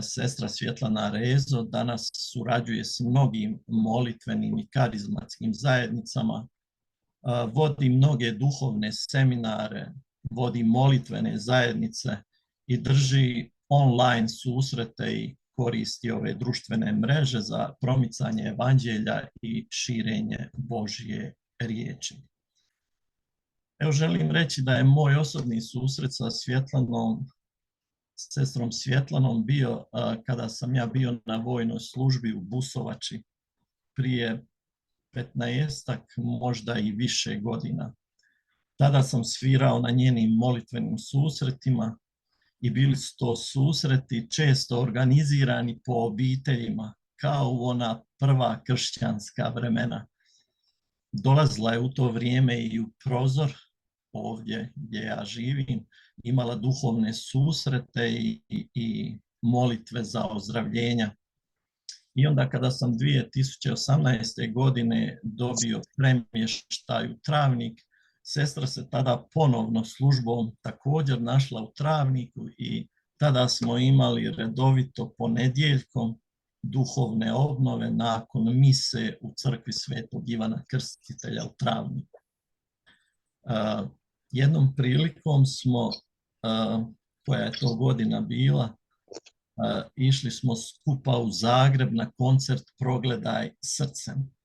Sestra Svjetlana Rezo danas surađuje s mnogim molitvenim i karizmatskim zajednicama, vodi mnoge duhovne seminare, vodi molitvene zajednice i drži online susrete i koristi ove društvene mreže za promicanje evanđelja i širenje Božje riječi. Evo, želim reći da je moj osobni susret sa sestrom Svjetlanom bio kada sam ja bio na vojnoj službi u Busovači prije 15-ak, možda i više godina. Tada sam svirao na njenim molitvenim susretima i bili su to susreti često organizirani po obiteljima, kao u ona prva kršćanska vremena. Dolazila je u to vrijeme i u prozor, ovdje gdje ja živim, imala duhovne susrete i molitve za ozdravljenja. I onda kada sam 2018. godine dobio premještaj u Travnik, sestra se tada ponovno službom također našla u Travniku i tada smo imali redovito ponedjeljkom duhovne obnove nakon mise u crkvi Svetog Ivana Krstitelja u Travniku. Jednom prilikom smo, koja je to godina bila, išli smo skupa u Zagreb na koncert Progledaj srcem.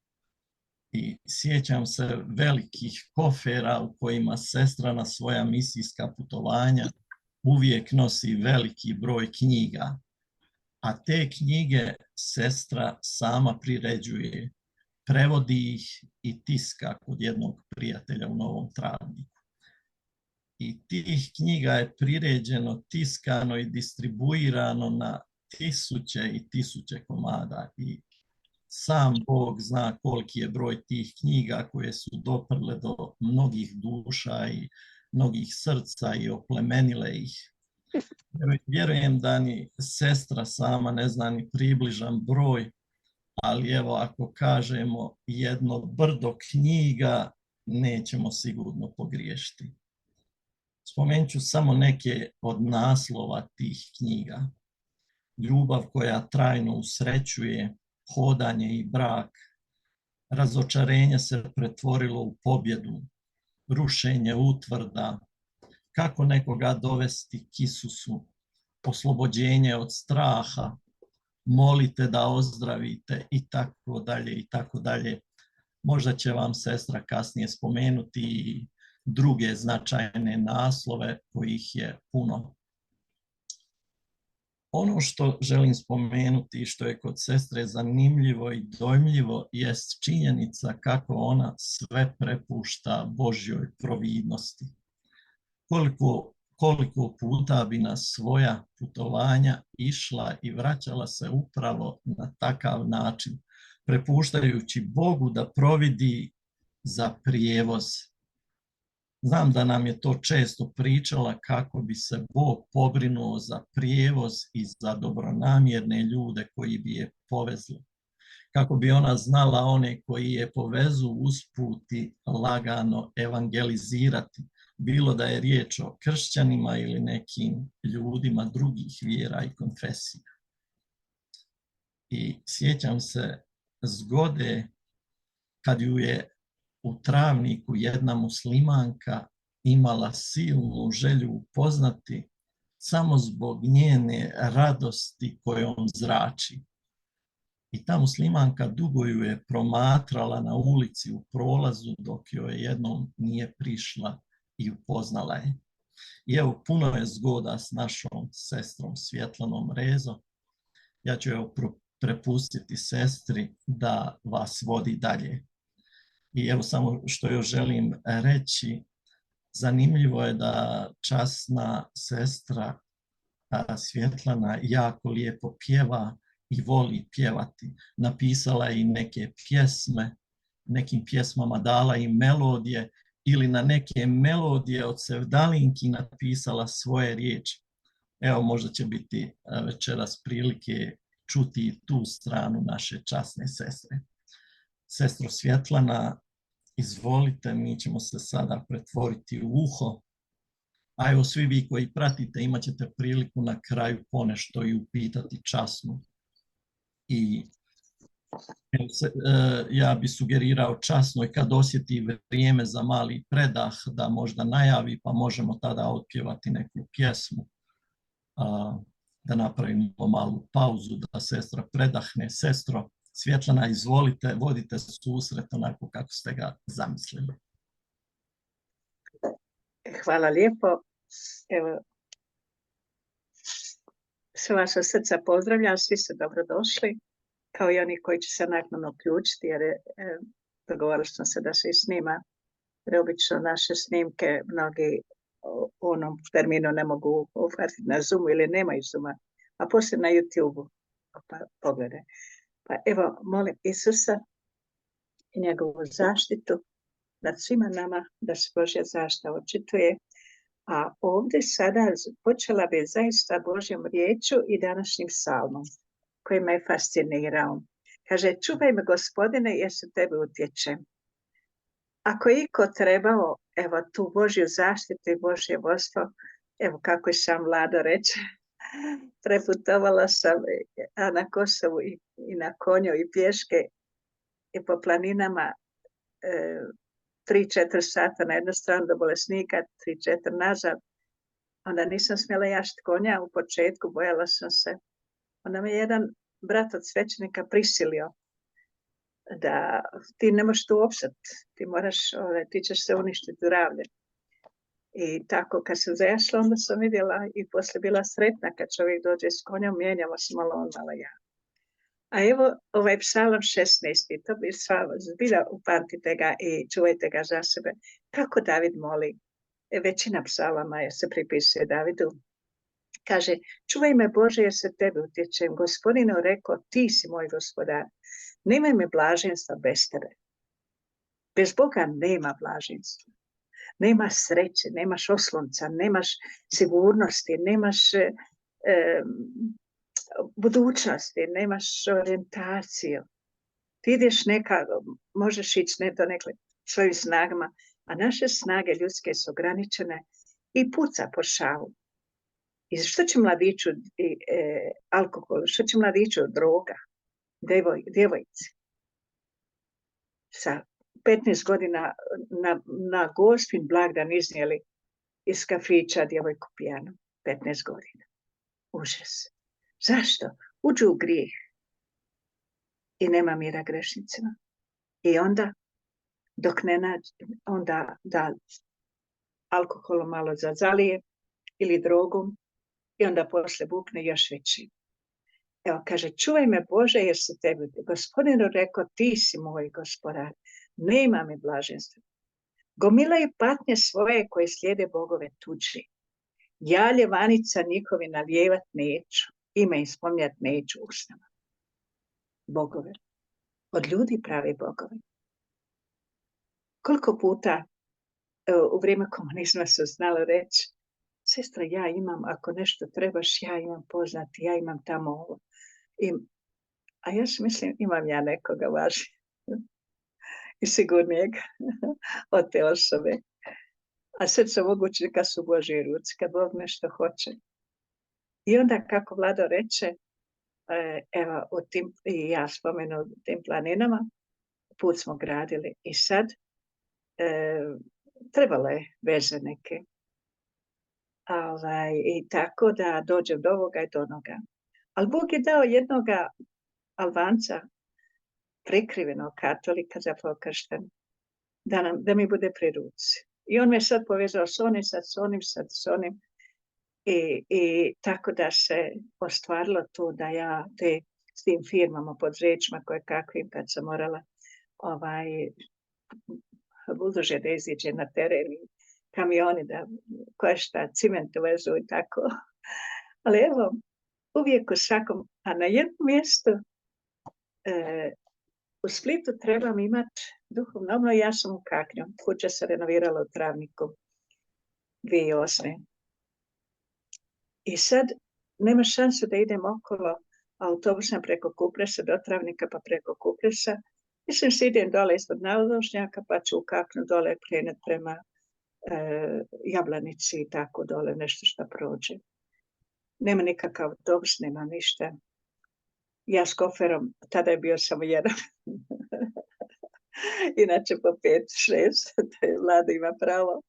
I sjećam se velikih kofera u kojima sestra na svoja misijska putovanja uvijek nosi veliki broj knjiga. A te knjige sestra sama priređuje, prevodi ih i tiska kod jednog prijatelja u Novom Travniku. I tih knjiga je priređeno, tiskano i distribuirano na tisuće i tisuće komada. I sam Bog zna koliki je broj tih knjiga koje su doprle do mnogih duša i mnogih srca i oplemenile ih. Vjerujem da ni sestra sama ne zna ni približan broj, ali evo, ako kažemo jedno brdo knjiga, nećemo sigurno pogriješiti. Spomenut ću samo neke od naslova tih knjiga. Ljubav koja trajno usrećuje, hodanje i brak, razočarenje se pretvorilo u pobjedu, rušenje utvrda, kako nekoga dovesti k Isusu, oslobođenje od straha, molite da ozdravite i tako dalje i tako dalje. Možda će vam sestra kasnije spomenuti i druge značajne naslove kojih je puno. Ono što želim spomenuti i što je kod sestre zanimljivo i dojmljivo jest činjenica kako ona sve prepušta Božjoj providnosti. Koliko puta bi na svoja putovanja išla i vraćala se upravo na takav način, prepuštajući Bogu da providi za prijevoz. Znam da nam je to često pričala kako bi se Bog pobrinuo za prijevoz i za dobronamjerne ljude koji bi je povezli. Kako bi ona znala one koji je povezu usputi lagano evangelizirati, bilo da je riječ o kršćanima ili nekim ljudima drugih vjera i konfesija. I sjećam se zgode kad ju je u Travniku jedna muslimanka imala silnu želju upoznati samo zbog njene radosti kojom zrači. I ta muslimanka dugo ju je promatrala na ulici u prolazu dok joj jednom nije prišla i upoznala je. I evo, puno je zgoda s našom sestrom Svjetlanom Rezo. Ja ću joj prepustiti sestri da vas vodi dalje. I evo samo što još želim reći, zanimljivo je da časna sestra Svjetlana jako lijepo pjeva i voli pjevati. Napisala je i neke pjesme, nekim pjesmama dala i melodije ili na neke melodije od sevdalinki napisala svoje riječi. Evo, možda će biti večeras prilike čuti tu stranu naše časne sestre. Sestro Svjetlana, izvolite, mi ćemo se sada pretvoriti u uho, A evo svi vi koji pratite imat ćete priliku na kraju ponešto i upitati Časnu. I ja bi sugerirao Časnoj kad osjeti vrijeme za mali predah da možda najavi, pa možemo tada otpjevati neku pjesmu, da napravimo malu pauzu, da sestra predahne. Sestro Svjetlana, izvolite, vodite susret onako kako ste ga zamislili. Hvala lijepo. Evo, sve vaša srca pozdravljam, svi ste dobrodošli, kao i oni koji će se naknadno uključiti, jer dogovorili smo se da se i snima. Jer obično naše snimke mnogi u onom terminu ne mogu uhvatiti na Zoomu ili nemaju Zooma, a poslije na YouTube-u pa pogledaj. Pa evo, molim Isusa i njegovu zaštitu nad svima nama, da se Božja zaštita očituje. A ovdje sada počela bi zaista Božjom riječu i današnjim psalmom, koji me je fascinirao. Kaže, čuvaj me Gospodine, jer se tebe utječem. Ako je iko trebao, evo, tu Božju zaštitu i Božje vodstvo, evo kako je sam Vlado reče, preputovala sam na Kosovu i na konju i pješke i po planinama 3-4 sata na jednu stranu do bolesnika, 3-4 nazad. Onda nisam smjela jašiti konja u početku, bojala sam se. Onda me jedan brat od svećenika prisilio da ti ne možeš tu opstati, ti ćeš se uništiti zdravlje. I tako kad sam zajašla, onda sam vidjela i poslije bila sretna kad čovjek dođe s konjom, mijenjamo se malo on, malo ja. A evo ovaj psalam 16. To bi zbilja upamtite ga i čuvajte ga za sebe. Kako David moli? Većina psalama se pripisuje Davidu. Kaže, čuvaj me Bože jer se tebe utječem. Gospodinu rekao, ti si moj gospodar. Nemaj me blaženstva bez tebe. Bez Boga nema blaženstva. Nema sreće, nemaš oslonca, nemaš sigurnosti, nemaš budućnosti, nemaš orijentaciju. Ti ideš možeš ići do nekle svojim snagama, a naše snage ljudske su ograničene i puca po šalu. I što će mladiću alkohol, što će mladiću droga, djevojci? Sa 15 godina na Gospin blagdan iznijeli iz kafića djevojku pijanu. 15 godina. Užas. Zašto? Uđu u grijeh. I nema mira grešnicima. I onda, dok ne nađe, onda da alkoholom malo zazalije ili drogom i onda posle bukne još veći. Evo, kaže, čuvaj me Bože jer se tebi, Gospodinu rekao, ti si moj gospodar, nema mi blaženstva. Gomilaju patnje svoje koje slijede bogove tuđi. Ja ljevanica njihovi nalijevat neću, ime im spominjat neću usnama. Bogove. Od ljudi pravi bogove. Koliko puta u vrijeme komunizma se znalo reći, sestra, ja imam, ako nešto trebaš, ja imam poznati, ja imam tamo ovo. A ja si mislim, imam ja nekoga važnije i sigurnijeg od te osobe. A sve se moguće kad su Božje ruci, kad Bog nešto hoće. I onda, kako Vlado reče, evo, i ja spomenu u tim planinama, put smo gradili i sad trebalo je veze neke. I tako da dođem do ovoga i do onoga. Ali Bog je dao jednoga Albanca, prikrivenog katolika, zapravo kršten, da mi bude pri ruci. I on me sad povezao s onim, sad s onim. I tako da se ostvarilo to da ja s tim firmama, poduzećima koje kakvim, kad sam morala buldože da iziđe na teren i kamioni da koje šta, ciment vezu i tako. Ali evo, uvijek u svakom, a na jednom mjestu u Splitu trebam imati duhovno obnovu. Ja sam u Kaknju, kuća se renovirala u Travniku 2008. I sad nema šansu da idem okolo autobusom preko Kupresa do Travnika pa preko Kupresa. Mislim se idem dole ispod nadvožnjaka pa ću u Kaknu dole krenuti prema Jablanici i tako dole, nešto što prođe. Nema nikakav autobus, nema ništa. Ja s koferom, tada je bio samo jedan. Inače po 5-6, to je Vlada ima pravo.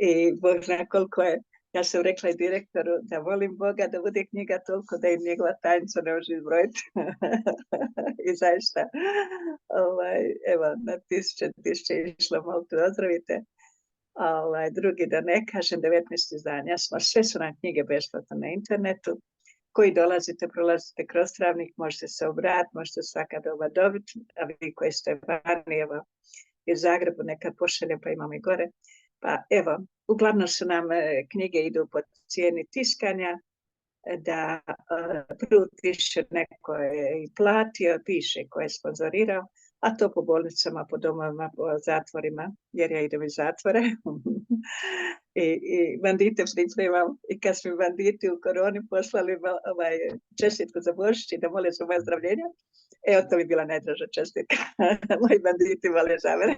I Bog zna koliko je. Ja sam rekla i direktoru da volim Boga da bude knjiga toliko da im njegova tajnica ne može izbrojiti. I zaista, evo, na tisuće išlo, molite ozdravite. Drugi, da ne kažem, 19 izdanja smo. Sve su nam knjige besplatno na internetu. Koji dolazite, prolazite kroz Travnik, možete se obratiti, možete svaka doba dobiti, a vi koji ste vani, evo, iz Zagrebu nekad pošaljem, pa imamo i gore. Pa evo, uglavnom su nam knjige idu po cijeni tiskanja, da prvu tišće neko je i platio, piše ko je sponzorirao, a to po bolnicama, po domovima, po zatvorima, jer ja idem iz zatvore. I bandite pripremam. I kad su mi banditi u koroni poslali čestitku za Božić i da mole za moje zdravljenje, evo to bi bila najdraža čestitka. Moji banditi vole za mene.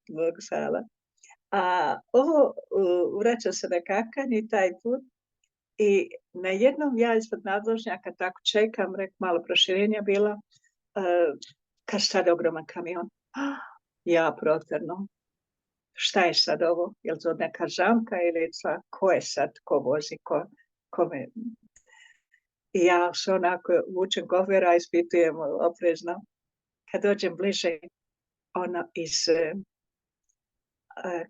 Bog hvala. A ovo vraća se na kakanje taj put. I na jednom ja ispod nadvožnjaka tako čekam, malo proširenja bilo, kad stade ogroman kamion. Ja proterno. Šta je sad ovo? Je li to neka žamka ili ko je sad, ko vozi, kome? I ja se onako vučem kofera, ispitujem oprezno. Kad dođem bliže, ono iz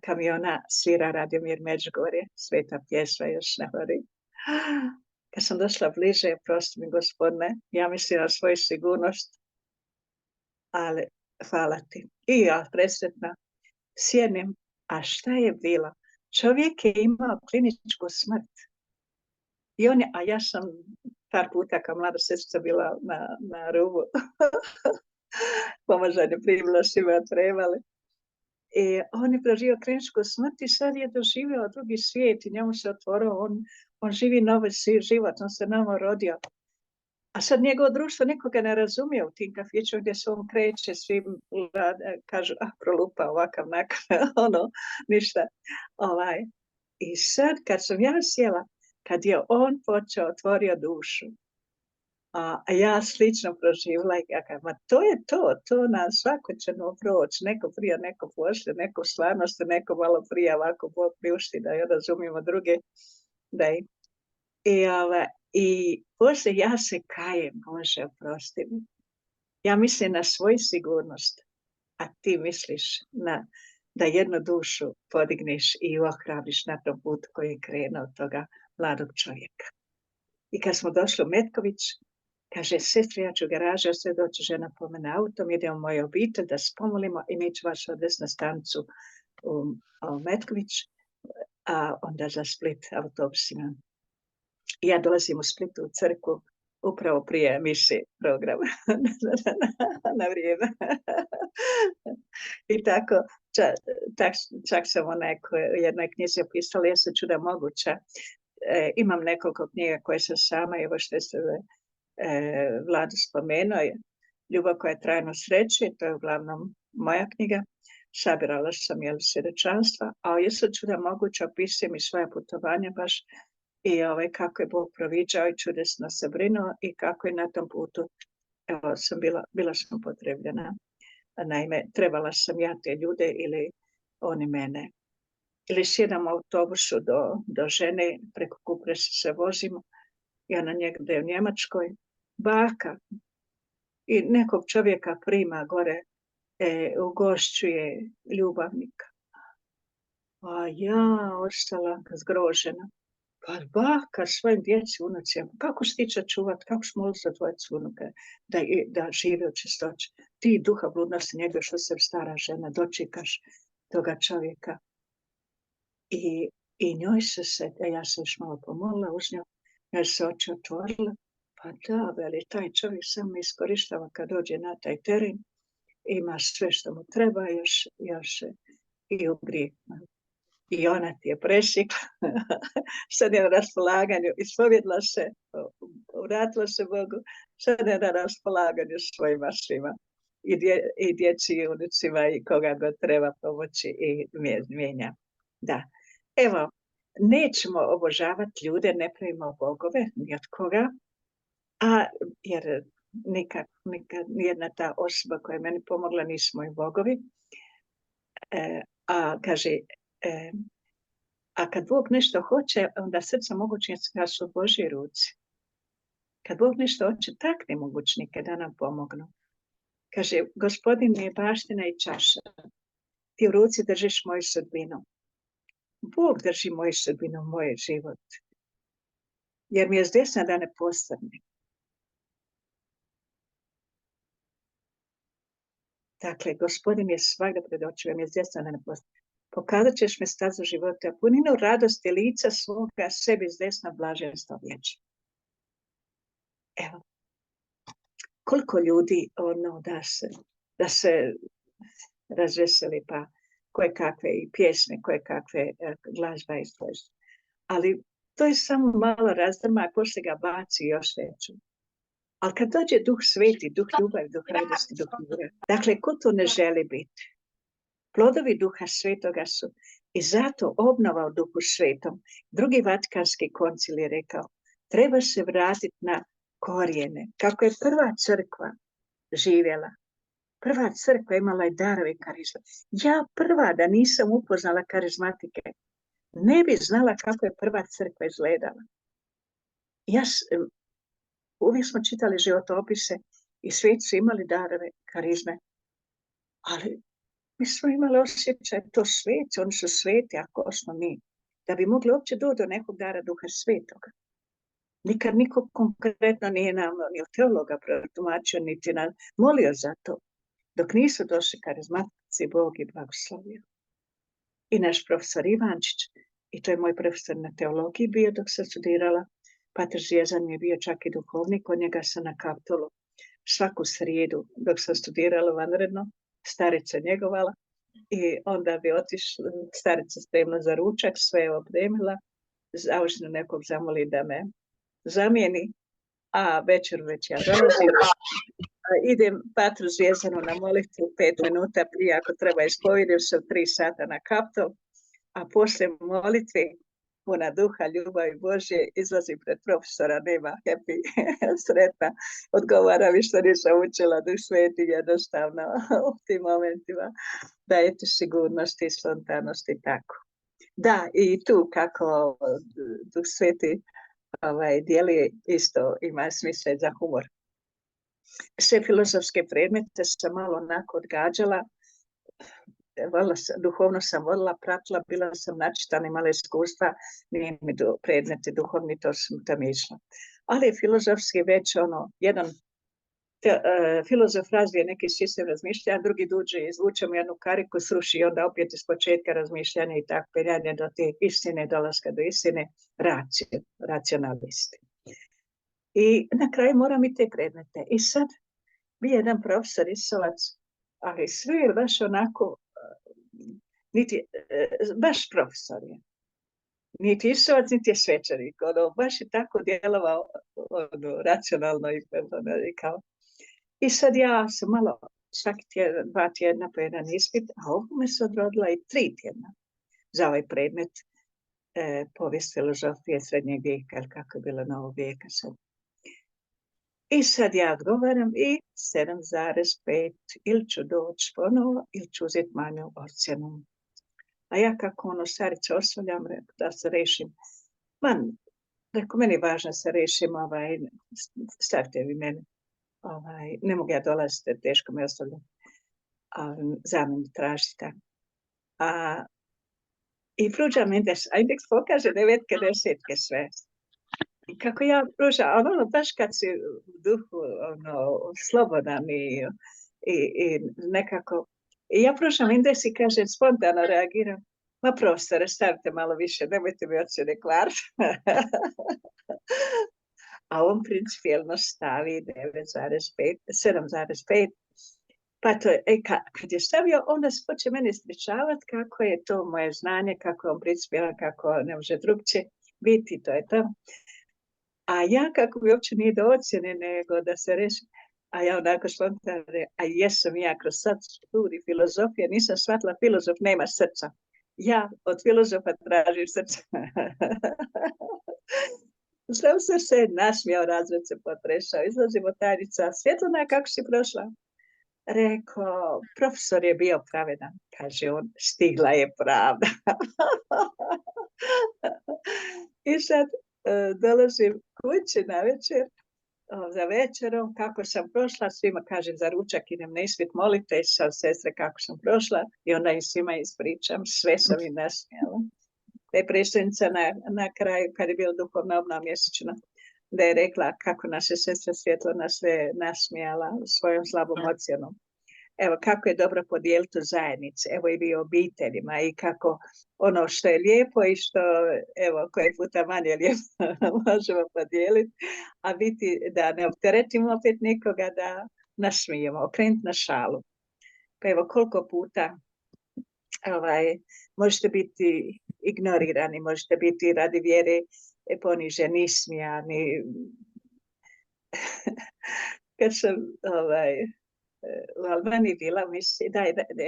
kamiona svira Radomir Međugorje, sveta pjesma još ne hori. Kad sam došla bliže, prosti mi gospodine, ja mislim na svoju sigurnost, ali hvala ti. I ja presretna sjedim, a šta je bilo? Čovjek je imao kliničku smrt. A ja sam par puta kao mlada sestra bila na rubu. Pomožanje primila svima trebali. I on je proživio kliničku smrt i sad je doživio drugi svijet i njemu se otvorio, on živi novi život, on se novo rodio. A sad njegovo društvo nikoga ne razumije u tim kafićima gdje se on kreće, svi kažu, prolupa ovakav, ništa. I sad kad sam ja sjela, kad je on počeo, otvorio dušu, a ja slično proživjela, to je to na svako ćemo proći, neko prije, neko poslije, neko stvarnosti, neko malo prije, ovako Bog priušti da razumijemo druge. I poslije ja se kajem, Bože, oprosti mi. Ja mislim na svoju sigurnost, a ti misliš da jednu dušu podigneš i ohrabriš na tom putu koji je krenuo od toga mladog čovjeka. I kad smo došli u Metković, kaže, sestri, ja ću u garažu, sve doći žena po mene autom, idemo u moju obitelj da se pomolimo i mi ću vas odvesti na stanicu u Metković, a onda za Split autobusima. Ja dolazim u Splitu u crkvu upravo prije emisije programa na vrijeme. I tako, čak sam u jednoj knjizi opisala, jesu čuda moguća. Imam nekoliko knjiga koje sam sama, evo što se Vlado spomenuo, Ljubav koja je trajno sreće, to je uglavnom moja knjiga. Sabirala sam svjedočanstva, a jesu čuda moguća, opisujem i svoja putovanja baš i kako je Bog proviđao i čudesno se brinuo i kako je na tom putu, evo sam bila sam potrebljena. Naime, trebala sam ja te ljude ili oni mene. Ili sjedam u autobusu do žene, preko Kupresa se vozimo, ja na njegde u Njemačkoj, baka i nekog čovjeka prima gore, ugošćuje ljubavnika. A ja ostala zgrožena. Pa baka svojim djeci, unucima, kako se ti će čuvat, kako se moliti za dvojicu unuka, da žive u čistoći. Ti duha bludnosti njega što se stara žena, dočekaš toga čovjeka. I njoj ja sam još malo pomolila uz nju, jer se oči otvorila, pa da, veli, taj čovjek samo iskorištava kad dođe na taj teren, ima sve što mu treba, još i u grijeh. I ona ti je presjekla, sad je na raspolaganju, ispovjedila se, vratila se Bogu, sad je na raspolaganju svojima svima. i djeci i unucima i koga god treba pomoći i mijenja. Da. Evo, nećemo obožavati ljude, ne pravimo bogove, ni od koga, jer nikad nijedna ta osoba koja je meni pomogla nisu moji bogovi. Kaže, a kad Bog nešto hoće, onda srca mogućnika su u Božji ruci. Kad Bog nešto hoće, takne mogućnike da nam pomognu. Kaže, Gospodin je baština i čaša. Ti u ruci držiš moju sudbinu. Bog drži moju sudbinu, moj život. Jer mi je s desna da ne postane. Dakle, Gospodin je svakda pred očima, mi je s desna da ne postane. Pokazat ćeš me stazu života, puninu radosti lica svoga, sebi s desna blaženstva vječno. Evo, koliko ljudi da se razveseli, pa koje kakve i pjesme, koje kakve glazba izlaže. Ali to je samo malo razdrma, a poslije ga baci još veću. Ali kad dođe Duh Sveti, Duh ljubavi, Duh radosti, Duh mira, dakle, ko to ne želi biti? Plodovi Duha Svetoga su i zato obnova u Duhu Svetom. Drugi Vatikanski koncil je rekao, treba se vratiti na korijene. Kako je prva crkva živjela, prva crkva imala je darove karizma. Ja prva da nisam upoznala karizmatike, ne bi znala kako je prva crkva izgledala. Uvijek smo čitali životopise i svi su imali darove karizme, ali mi smo imali osjećaj, to sveti, oni su sveti, ako smo mi, da bi mogli uopće doći do nekog dara Duha Svetoga. Nikad niko konkretno nije nam ni od teologa protumačio, niti nam molio za to. Dok nisu došli karizmatici, Bog je blagoslovio. I naš profesor Ivančić, i to je moj profesor na teologiji bio dok sam studirala, Pater Zvijezdan je bio čak i duhovnik, od njega sam na Kaptolu svaku srijedu dok sam studirala vanredno, starica njegovala i onda bi otišla, starica spremna za ručak, sve opremila, završno nekog zamoli da me zamijeni, a večer već ja dolazim. Idem Patru Zvijezdanu na molitvu 5 minuta prije, ako treba ispovijem sam 3 sata na Kaptol, a poslije molitve puna duha, ljubavi Božje, izlazim pred profesora, nema happy, sretna, odgovara mi što nisam učila, Duh Sveti jednostavno u tim momentima daje ti sigurnost i spontanost i tako. Da, i tu kako Duh Sveti dijeli isto ima smisla za humor. Sve filozofske predmete sam malo onako odgađala, duhovno sam volila, pratila, bila sam načitana, imala iskustva, nije mi predmeti duhovni, to mi išlo. Ali filozofski već jedan filozof razvije neki sistem razmišljanja, drugi duđe, izvučemo jednu kariku, sruši i onda opet iz početka razmišljanja i tako peljanje do te istine, dolaska do istine, racionalisti. I na kraju moram i te predmete. I sad bi jedan profesor Isovac, ali sve je baš onako, baš profesor je. Niti Isovac, niti je svećenik. Baš je tako djelovao racionalno i kao. I sad ja sam malo svaki 2 tjedna po jedan ispit, a ovome se odrodila i 3 tjedna za ovaj predmet povijest filozofije srednjeg vijeka, ili kako je bilo novog vijeka sad. I sad ja odgovaram i 7,5 ili ću doći ponovo ili ću uzeti manju ocjenu. A ja kako starica osvaljam, da se rešim. Rekao, meni je važno da se rešim, stavite vi mene. Ne mogu ja dolaziti, teško me ostavljati. Zamjenu tražite. I pružam indeks, a indeks pokaže 9, 10 sve. I kako ja pružam, baš kad si u duhu slobodan i nekako, i ja pružam indeks i kažem, spontano reagiram, ma profesore, stavite malo više, nemojte mi ocjene kvariti. A on principijelno stavi 9,5, 7,5. Pa to je, kad je stavio, onda se počne meni ispričavati kako je to moje znanje, kako je on principijelan, kako ne može drugčije biti, to je to. A ja kako bi uopće nije do ocjene, nego da se reši, A ja onako spontano, a jesam ja kroz sad studij filozofije, nisam shvatila filozof nema srca. Ja od filozofa tražim srce. Sam se nasmijao, razred se potrešao. Izlazimo tajnica, Svjetlana, kako si prošla? Rekao, profesor je bio pravedan. Kaže on, stigla je pravda. I sad dolazim kući na večer, za večerom, kako sam prošla, svima kažem za ručak, idem na ispit, molite sa sestre kako sam prošla i onda im svima ispričam, sve sam im nasmijala. Da je predsjednica na kraju, kad je bila duhovna obnova mjesečna, da je rekla kako naše sestra Svjetlana sve nasmijala svojom slabom ocjenom. Evo, kako je dobro podijeliti u zajednici, evo i vi obiteljima i kako ono što je lijepo i što, evo, koje puta manje lijepo možemo podijeliti, a biti da ne opteretimo opet nikoga, da nasmijemo, okrenuti na šalu. Pa evo, koliko puta možete biti ignorirani, možete biti radi vjere poniženi, ismijani. Kad sam u Albaniji bila, mislim,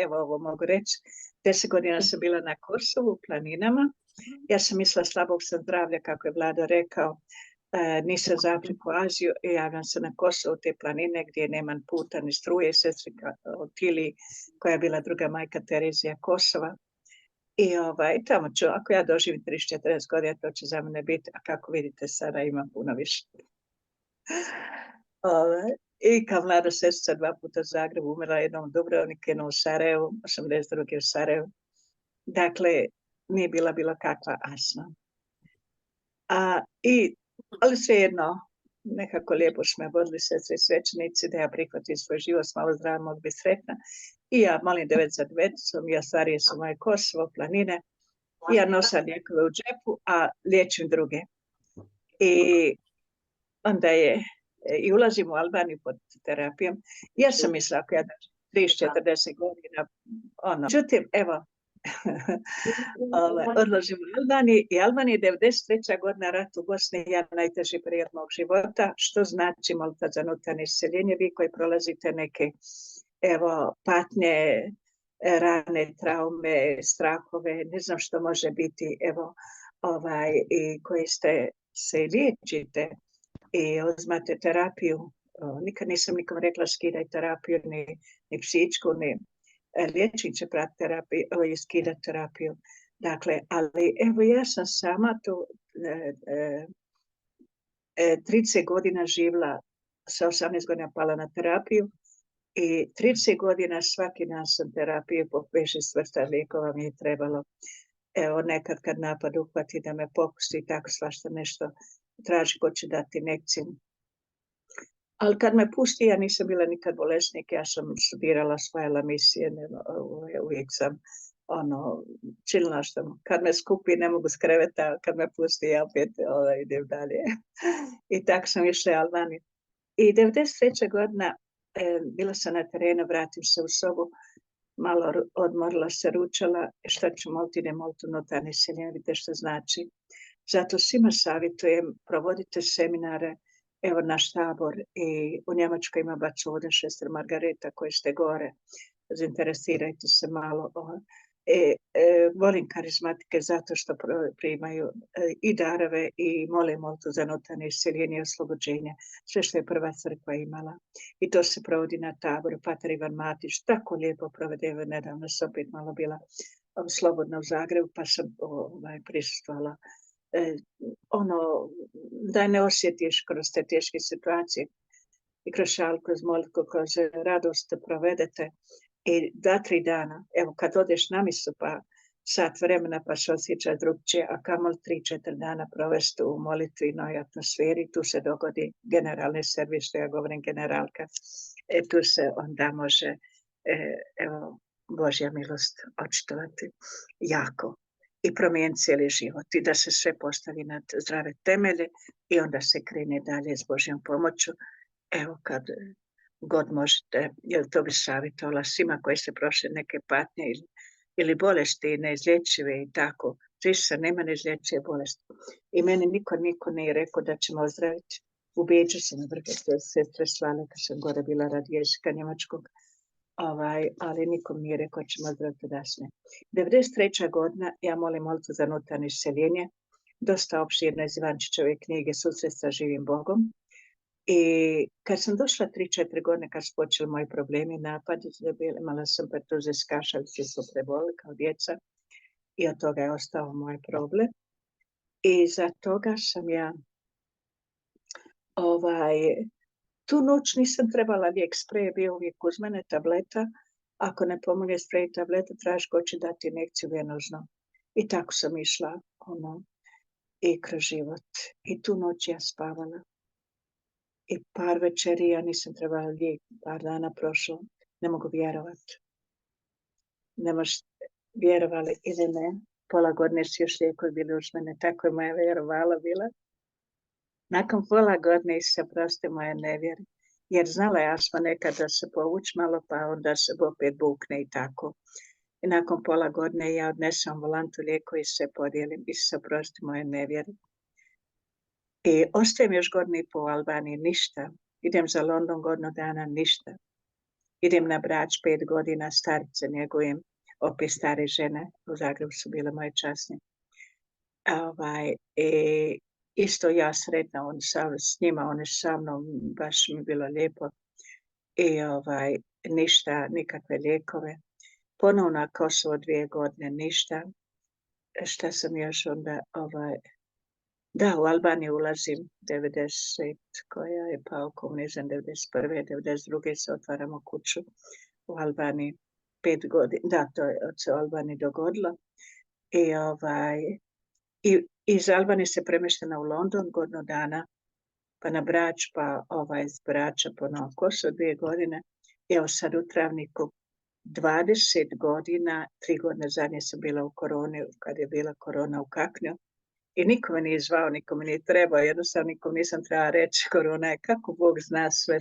evo ovo mogu reći, 10 godina sam bila na Kosovu, u planinama. Ja sam mislila slabog sam zdravlja, kako je Vlado rekao, nisam za Afriku, Aziju i javljam se na Kosovu, te planine gdje nema puta ni struje, sestri Tili, koja je bila druga majka Terezija Kosova. I tamo ću, ako ja doživim 30-40 godina, to će za mene biti, a kako vidite, sada imam puno više. I kao mlada sestra 2 puta u Zagrebu, umrla jednom u Dubrovniku, jednom u Sarajevu, 82. u Sarajevu. Dakle, nije bila bilo kakva asma. Ali svejedno, nekako lijepo smo me vodili sestre i svećenici da ja prihvatim svoj život, s malo zdrava, mogu biti sretna. I ja molim 9 za 9, ja starije su moje Kosovo, planine, i ja nosim lijekove u džepu, a liječim druge. I onda i ulazim u Albaniju pod terapijom. Ja sam mislila ako ja 30-40 godina, međutim, evo, odlazim u Albaniju i Albanija je 93. godina rat u Bosni, ja najteži period mog života, što znači molitva za unutarnje iseljenje, vi koji prolazite neke patnje, rane, traume, strahove, ne znam što može biti, i koji se liječite i uzmate terapiju. Nikad nisam nikom rekla skidaj terapiju, ni psihičku, ni liječnik će pratiti terapiju i skidati terapiju. Dakle, ali evo ja sam sama tu 30 godina živjela, sa 18 godina pala na terapiju i 30 godina svaki dan sam terapiju po 5-6 vrsta lijekova mi je trebalo. Evo nekad kad napad uhvati da me popusti, tako svašta nešto traži ko će dati injekciju. Ali kad me pusti, ja nisam bila nikad bolesnik, ja sam studirala, osvajala misije, uvijek sam čilna što kad me skupi ne mogu s kreveta, kad me pusti ja opet idem dalje. I tako sam išla u Albaniju. I 93. godina bila sam na terenu, vratim se u sobu, malo odmorila se, ručala, šta ću moliti, ne moliti unutarnje iseljenje, vidite što znači. Zato svima savjetujem, provodite seminare, evo naš tabor i u Njemačkoj ima baš ovdje sestra Margareta koji ste gore, zainteresirajte se malo. Volim karizmatike zato što primaju i darove i mole molitvu za unutarnje iseljenje i oslobođenje, sve što je prva crkva imala. I to se provodi na taboru. Pater Ivan Matić tako lijepo provede, evo nedavno sam opet malo bila slobodna u Zagrebu pa sam prisustvovala. Da ne osjetiš kroz te teške situacije i kroz šal, kroz molitvu, kroz radost provedete i 2-3 dana, evo kad odeš na misu pa sat vremena pa se osjeća drugčije, a kamoli 3-4 dana provesti u molitvinoj atmosferi, tu se dogodi generalni servis, što ja govorim generalka, tu se onda može Božja milost očitovati jako i promijeniti cijeli život i da se sve postavi na zdrave temelje i onda se krene dalje s Božjom pomoću. Evo kad god možete, jer to bi savjetovala svima koji se prošle neke patnje ili bolesti neizlječive i tako. Krista nema neizlječive bolesti. I meni niko nije rekao da ćemo ozdraviti. U Beču sam na vrhu sestre slale kad sam gore bila radi jezika njemačkog, ali nikom nije rekao ćemo zdraviti dasne. 93. godina, ja molim molitvu za unutarnje isceljenje, dosta opširne iz Ivančićeve knjige Susret sa živim Bogom. I kad sam došla 3-4 godine, kad su počeli moji problemi, napadi, imala sam pertuze s kašavice, su prebolili kao djeca i od toga je ostao moj problem. I za toga sam ja tu noć nisam trebala lijek, sprej je bio uvijek uz mene, tableta. Ako ne pomogne sprej i tableta, tražiš ko će dati injekciju venožno. I tako sam išla i kroz život. I tu noć ja spavala. I par večeri ja nisam trebala lijek, par dana prošlo. Ne mogu vjerovati. Ne možeš vjerovali ili ne. Pola godine su još lijekovi bili uz mene. Tako je moja vjerovala bila. Nakon pola godine se proste moje nevjere. Jer znala ja smo nekad da se povuć malo, pa onda se opet bukne i tako. I nakon pola godine ja odnesam volantu lijeko i se podijelim i se prosti moje nevjere. I ostajem još godinu i po u Albaniji, ništa. Idem za London godinu dana, ništa. Idem na Brač 5 godina, starice njegujem, opet stare žene, u Zagrebu su bile moje časne. Isto ja sretna, on s njima, one sa mnom, baš mi bilo lijepo. I ništa, nikakve lijekove. Ponovno na Kosovo 2 godine, ništa. Šta sam još onda, da, u Albaniju ulazim 90, koja je pao komunizam 91. 92. se otvaramo kuću u Albaniji 5 godina. Da, to je se u Albaniji dogodilo. I iz Albanije se premještena u London godinu dana, pa na Brač, pa iz Brača ponovo Kosovo 2 godine. Evo sad u Travniku 20 godina, 3 godine zadnje sam bila u koroni, kad je bila korona u Kaknju. I niko me nije zvao, niko me nije trebao, jednostavno nikom nisam trebala reći, korona je kako Bog zna sve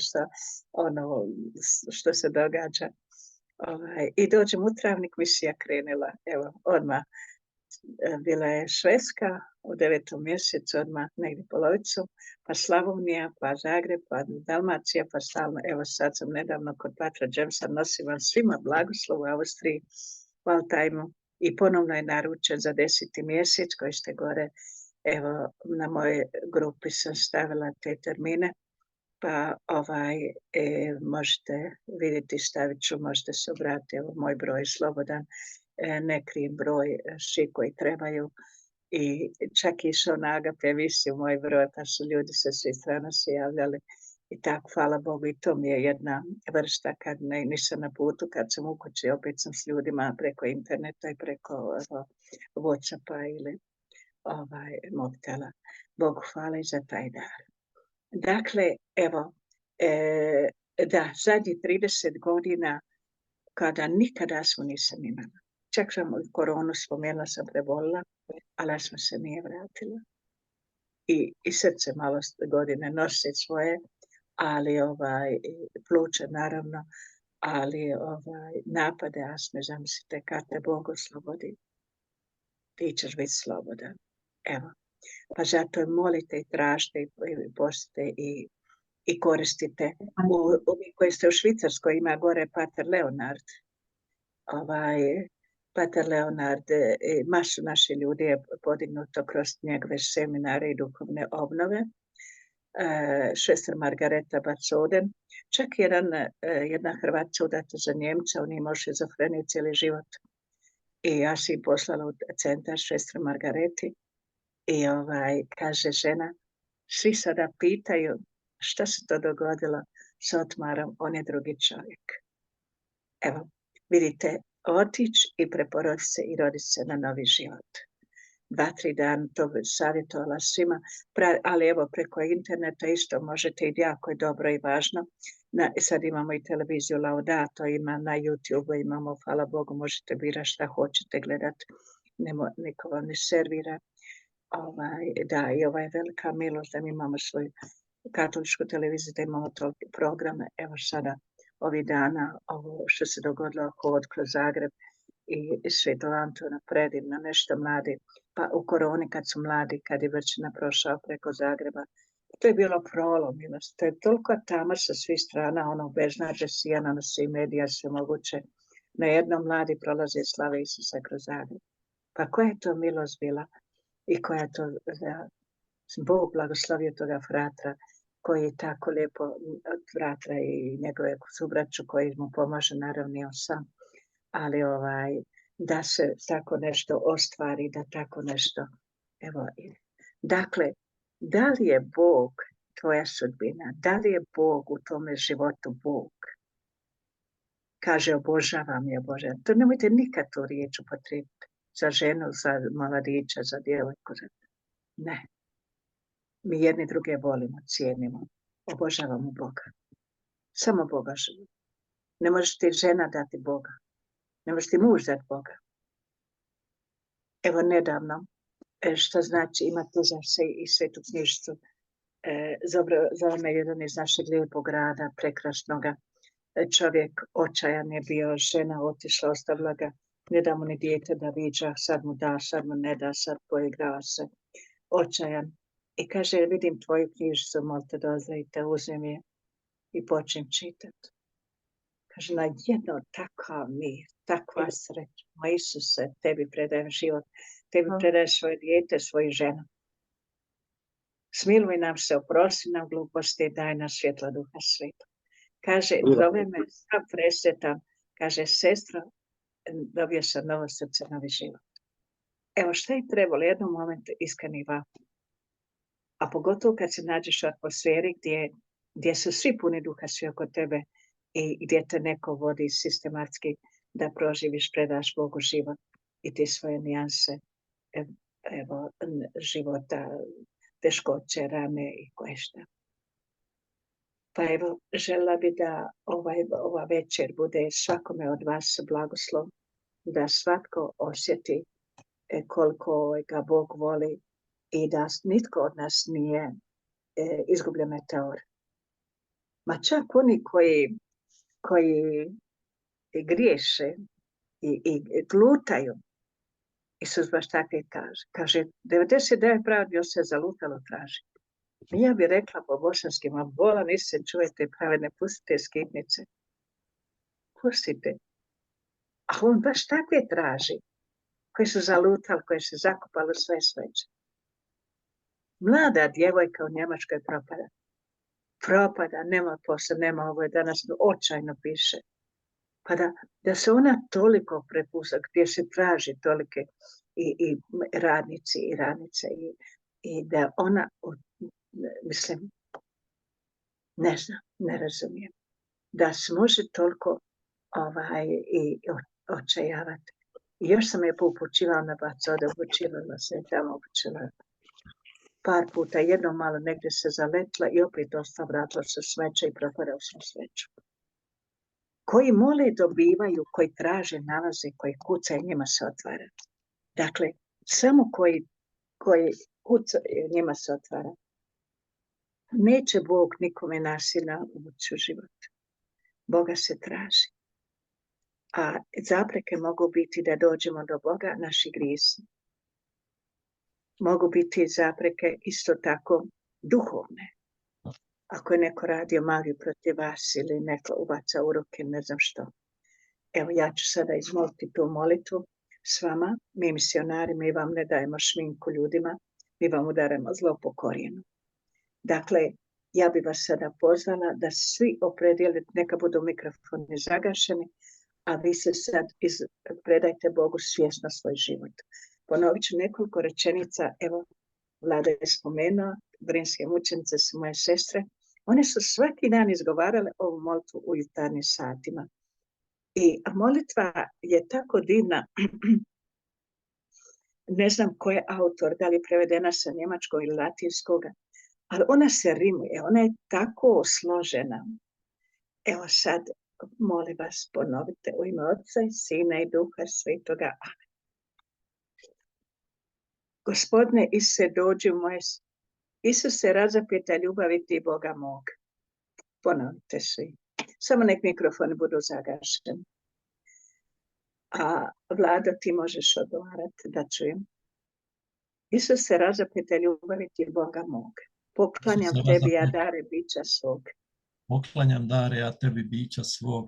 što se događa. I dođem u Travnik, misija krenula, evo, odmah. Bila je Švedska u 9. mjesecu, odmah negdje polovicu, pa Slavonija, pa Zagreb, pa Dalmacija, pa stalno, evo sad sam nedavno kod Patra Jamesa, nosim vam svima blagoslov u Austriji, u Altajmu. I ponovno je naručen za 10. mjesec koji ste gore. Evo, na mojoj grupi sam stavila te termine, pa možete vidjeti, stavit ću, možete se obratiti, evo moj broj je slobodan, ne krijem broj, svi koji trebaju. I čak i na Agape visi u moj broj, pa su ljudi sa svih strana se javljali. I tako, hvala Bogu, i to mi je jedna vrsta kad nisam na putu, kad sam u kući, opet sam s ljudima preko interneta i preko Whatsappa ili mobitela. Bogu hvala i za taj dar. Dakle, evo, da, zadnjih 30 godina kada nikada smo nisam imala. Čak sam koronu spomenula, sam prebolila, ali smo se nije vratila. I srce malo godine nosi svoje, ali pluće naravno, ali napade astme, zamislite, kad te Bog oslobodi, ti ćeš biti slobodan. Evo, pa zato molite i tražite i postite i koristite. Ovi koji ste u Švicarskoj ima gore Pater Leonard. Pater Leonard, masu naši ljudi je podignuto kroz njegove seminare i duhovne obnove. Šestra Margareta Bacoden, čak jedna Hrvatska udata za Njemca, on imao šizofreniju cijeli život. I ja sam im poslala u centar Šestra Margareti i kaže žena, svi sada pitaju šta se to dogodilo s Otmarom, on je drugi čovjek. Evo, vidite, otići i preporoditi se i roditi se na novi život. 2-3 dana to bi savjetovala svima, ali evo preko interneta isto možete i jako je dobro i važno. Sad imamo i televiziju Laudato, ima na YouTube, imamo, hvala Bogu, možete birati šta hoćete gledati, niko vam ne servira. Da, i ova je velika milost da mi imamo svoju katoličku televiziju, da imamo tolike programe. Evo sada, ovih dana, ovo što se dogodilo hod kroz Zagreb i Svetog Antona, predivno, nešto mladi, pa u koroni kad su mladi, kad je Vrčina prošao preko Zagreba, To je bilo prolomilost. To je toliko tama sa svih strana, ono beznađe sijana na svih medija, sve moguće. Na jednom mladi prolaze slave Isusa kroz Zagreb. Pa koja je to milost bila i koja je to Bog blagoslovio toga fratra koji je tako lijepo od fratra i njegove subraću koji mu pomaže, naravno i on sam. Ali da se tako nešto ostvari, da tako nešto, evo, dakle, da li je Bog tvoja sudbina? Da li je Bog u tome životu Bog? Kaže, obožavam je, obožavam. To nemojte nikad tu riječ upotrijebiti za ženu, za mladića, za djevojku. Ne. Mi jedni druge volimo, cijenimo, obožavamo Boga. Samo Boga želimo. Ne možeš ti žena dati Boga. Ne možeš ti muž dati Boga. Evo nedavno, što znači imati za se i svetu knjižicu, zove me jedan iz našeg lijepog grada, prekrasnoga. Čovjek očajan je bio, žena otišla, ostavila ga, ne da mu ni dijete da viđa, sad mu da, sad mu ne da, sad poigrava se. Očajan. I kaže, vidim tvoju knjižicu, molite dozvolite, uzmem je i počnem čitati. Kaže, na jedno takav mir, takva sreća. Ma Isuse, tebi predajem život, tebi predajem svoje dijete, svoju ženu. Smiluj nam se, oprosti nam gluposti, daj nam svjetlo Duha Svetog. Kaže, zove me sam presretan, kaže, sestra, dobio sam novo srce, novi život. Evo šta je trebalo, jednom momentu iskreni vapor. A pogotovo kad se nađeš u atmosferi gdje su svi puni Duha Svi oko tebe i gdje te neko vodi sistematski da proživiš, predaš Bogu život i te svoje nijanse života, teškoće, rane i koje šta. Pa evo, željela bi da ova večer bude svakome od vas blagoslov, da svatko osjeti koliko ga Bog voli i da nitko od nas nije izgubljen meteor. Ma čak oni koji griješe i glutaju, Isus baš tako i kaže. Kaže, 99 pravednih se zalutalo traži. Ja bih rekla po bosanskim, a bola niste čujete pravedne, pustite skitnice. Pustite. A on baš takve traži, koji su zalutali, koji su zakupali sve sveće. Mlada djevojka u Njemačkoj propada. Propada, nema posla, nema ovo je danas očajno piše. Pa da se ona toliko prepušta, gdje se traži tolike i radnici i radnice i da ona, mislim, ne znam, ne razumijem, da se može toliko i očajavati. I još sam je poupućivala na bacode, upućivala se tamo, upućivala par puta, jednom malo negdje se zaletla i opet ostala, vratila se smeće i propadao sam smeću. Koji mole dobivaju, koji traže, nalaze, koji kucaju, njima se otvara. Dakle, samo koji kucaju, njima se otvara. Neće Bog nikome nasilno ući u život. Boga se traži. A zapreke mogu biti da dođemo do Boga, naši grijesi. Mogu biti zapreke isto tako duhovne. Ako je neko radio magiju protiv vas ili neko ubaca u ruke, ne znam što. Evo, ja ću sada izmoliti tu molitvu s vama. Mi misionari, mi vam ne dajemo šminku ljudima, mi vam udaramo zlo po korijenu. Dakle, ja bih vas sada pozvala da svi opredijelite, neka budu mikrofoni zagašeni, a vi se sad predajte Bogu svjesno svoj život. Ponovit ću nekoliko rečenica, evo, Vlada je spomenuo, brinske mučenice su moje sestre, one su svaki dan izgovarale ovu molitvu u jutarnjim satima. I molitva je tako divna, ne znam ko je autor, da li je prevedena sa njemačkog ili latinskoga, ali ona se rimuje, ona je tako složena. Evo sad, molim vas, ponovite u ime Otca i Sina i Duha Svetoga. Amen. Gospodine Isuse, dođi u moje... Isuse, razapeta ljubavi ti Boga mog. Ponovite svi. Samo nek mikrofoni budu zagašeni. A Vlado, ti možeš odgovarati da čujem. Isuse, razapeta ljubavi ti Boga mog. Poklanjam Isuse, tebi, ja razapni. dare bića svog. Poklanjam dare, ja tebi bića svog.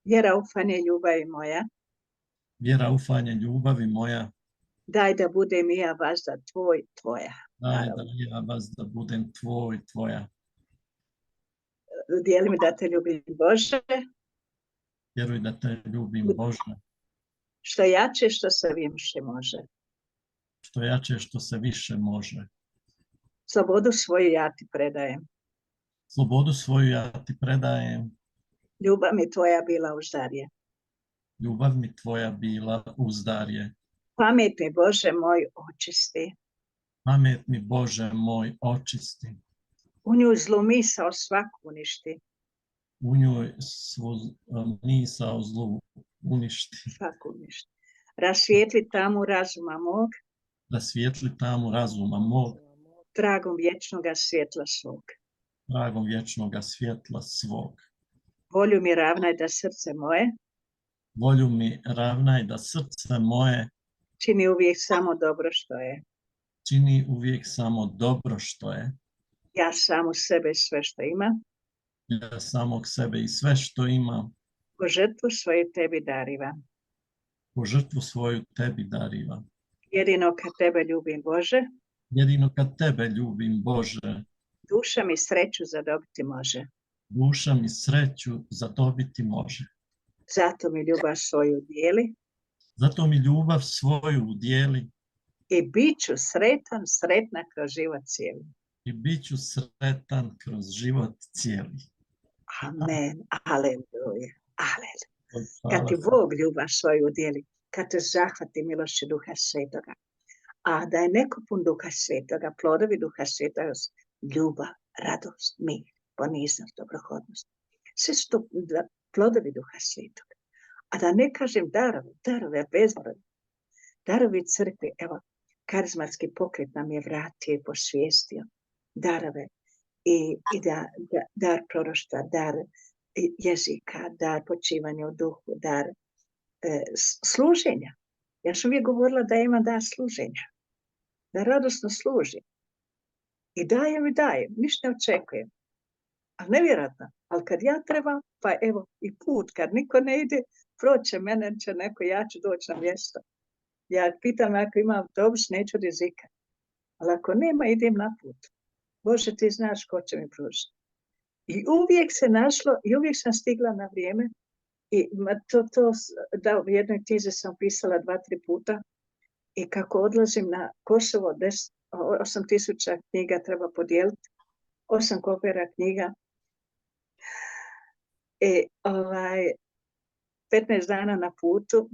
Vjera, ufanje, ljubavi moja, Vjera, ufanje, ljubavi moja. daj da budem i ja vazda tvoj, tvoja. Daj da Naravno. ja vas da budem tvoj, tvoja. Udijeli mi da te ljubim, Bože, Vjeruj da te ljubim, Bože. što jače, što se više može. Što jače, što se više može. Slobodu svoju ja ti predajem. Slobodu svoju ja ti predajem. Ljubav mi tvoja bila uzdarje. Ljubav mi tvoja bila uzdarje. Pamet mi, Bože moj, očisti. Pamet mi, Bože moj, očisti. U nju zlu misao svaku uništi. U njoj svu misao zlu uništi. Svaku uništi. Rasvijetli tamu razuma mog. Rasvijetli tamu razuma mog. Tragom vječnoga svjetla svog. Tragom vječnoga svjetla svog. Volju mi ravnaj da srce moje Volju mi ravnaj da srce moje čini uvijek samo dobro što je. čini uvijek samo dobro što je. Ja sam u sebe sve što imam, Ja samog sebe i sve što imam, po žrtvu svoju tebi darivam. po žrtvu svoju tebi darivam. Jedino kad tebe ljubim, Bože, Jedino kad tebe ljubim, Bože, duša mi sreću zadobiti može. duša mi sreću zadobiti može. Zato mi ljubav svoju dijeli Zato mi ljubav svoju udijeli i bit ću sretan, sretna kroz život cijeli. i bit ću sretan kroz život cijeli. Amen. Aleluja. Aleluja. Kad Hvala ti se. Bog ljubav svoju udijeli, kad te zahvati milošću Duha Svetoga, a da je neko pun Duha Svetoga, plodovi Duha Svetoga, ljubav, radost, mir, poniznost, dobrohodnost. Sve su to plodovi Duha Svetoga. A da ne kažem darove bezbroj. Darovi crkve, evo, karizmatski pokret nam je vratio i posvijestio darove i dar proroštva, dar jezika, dar počivanja u duhu, dar služenja. Ja sam uvijek govorila da imam dar služenja, da radosno služim. I dajem, ništa ne očekujem. Ali nevjerojatno, ali kad ja trebam, pa evo i put, kad niko ne ide, proće mene će neko, ja ću doći na mjesto. Ja pitam, ako imam autobus, neću rizika. Ali ako nema, idem na put. Bože, ti znaš ko će mi pružiti. I uvijek se našlo, i uvijek sam stigla na vrijeme. I da, u jednoj knjizi sam pisala 2-3 puta. I kako odlazim na Kosovo, 8.000 knjiga treba podijeliti. 8 kopera knjiga. 15 dana na putu.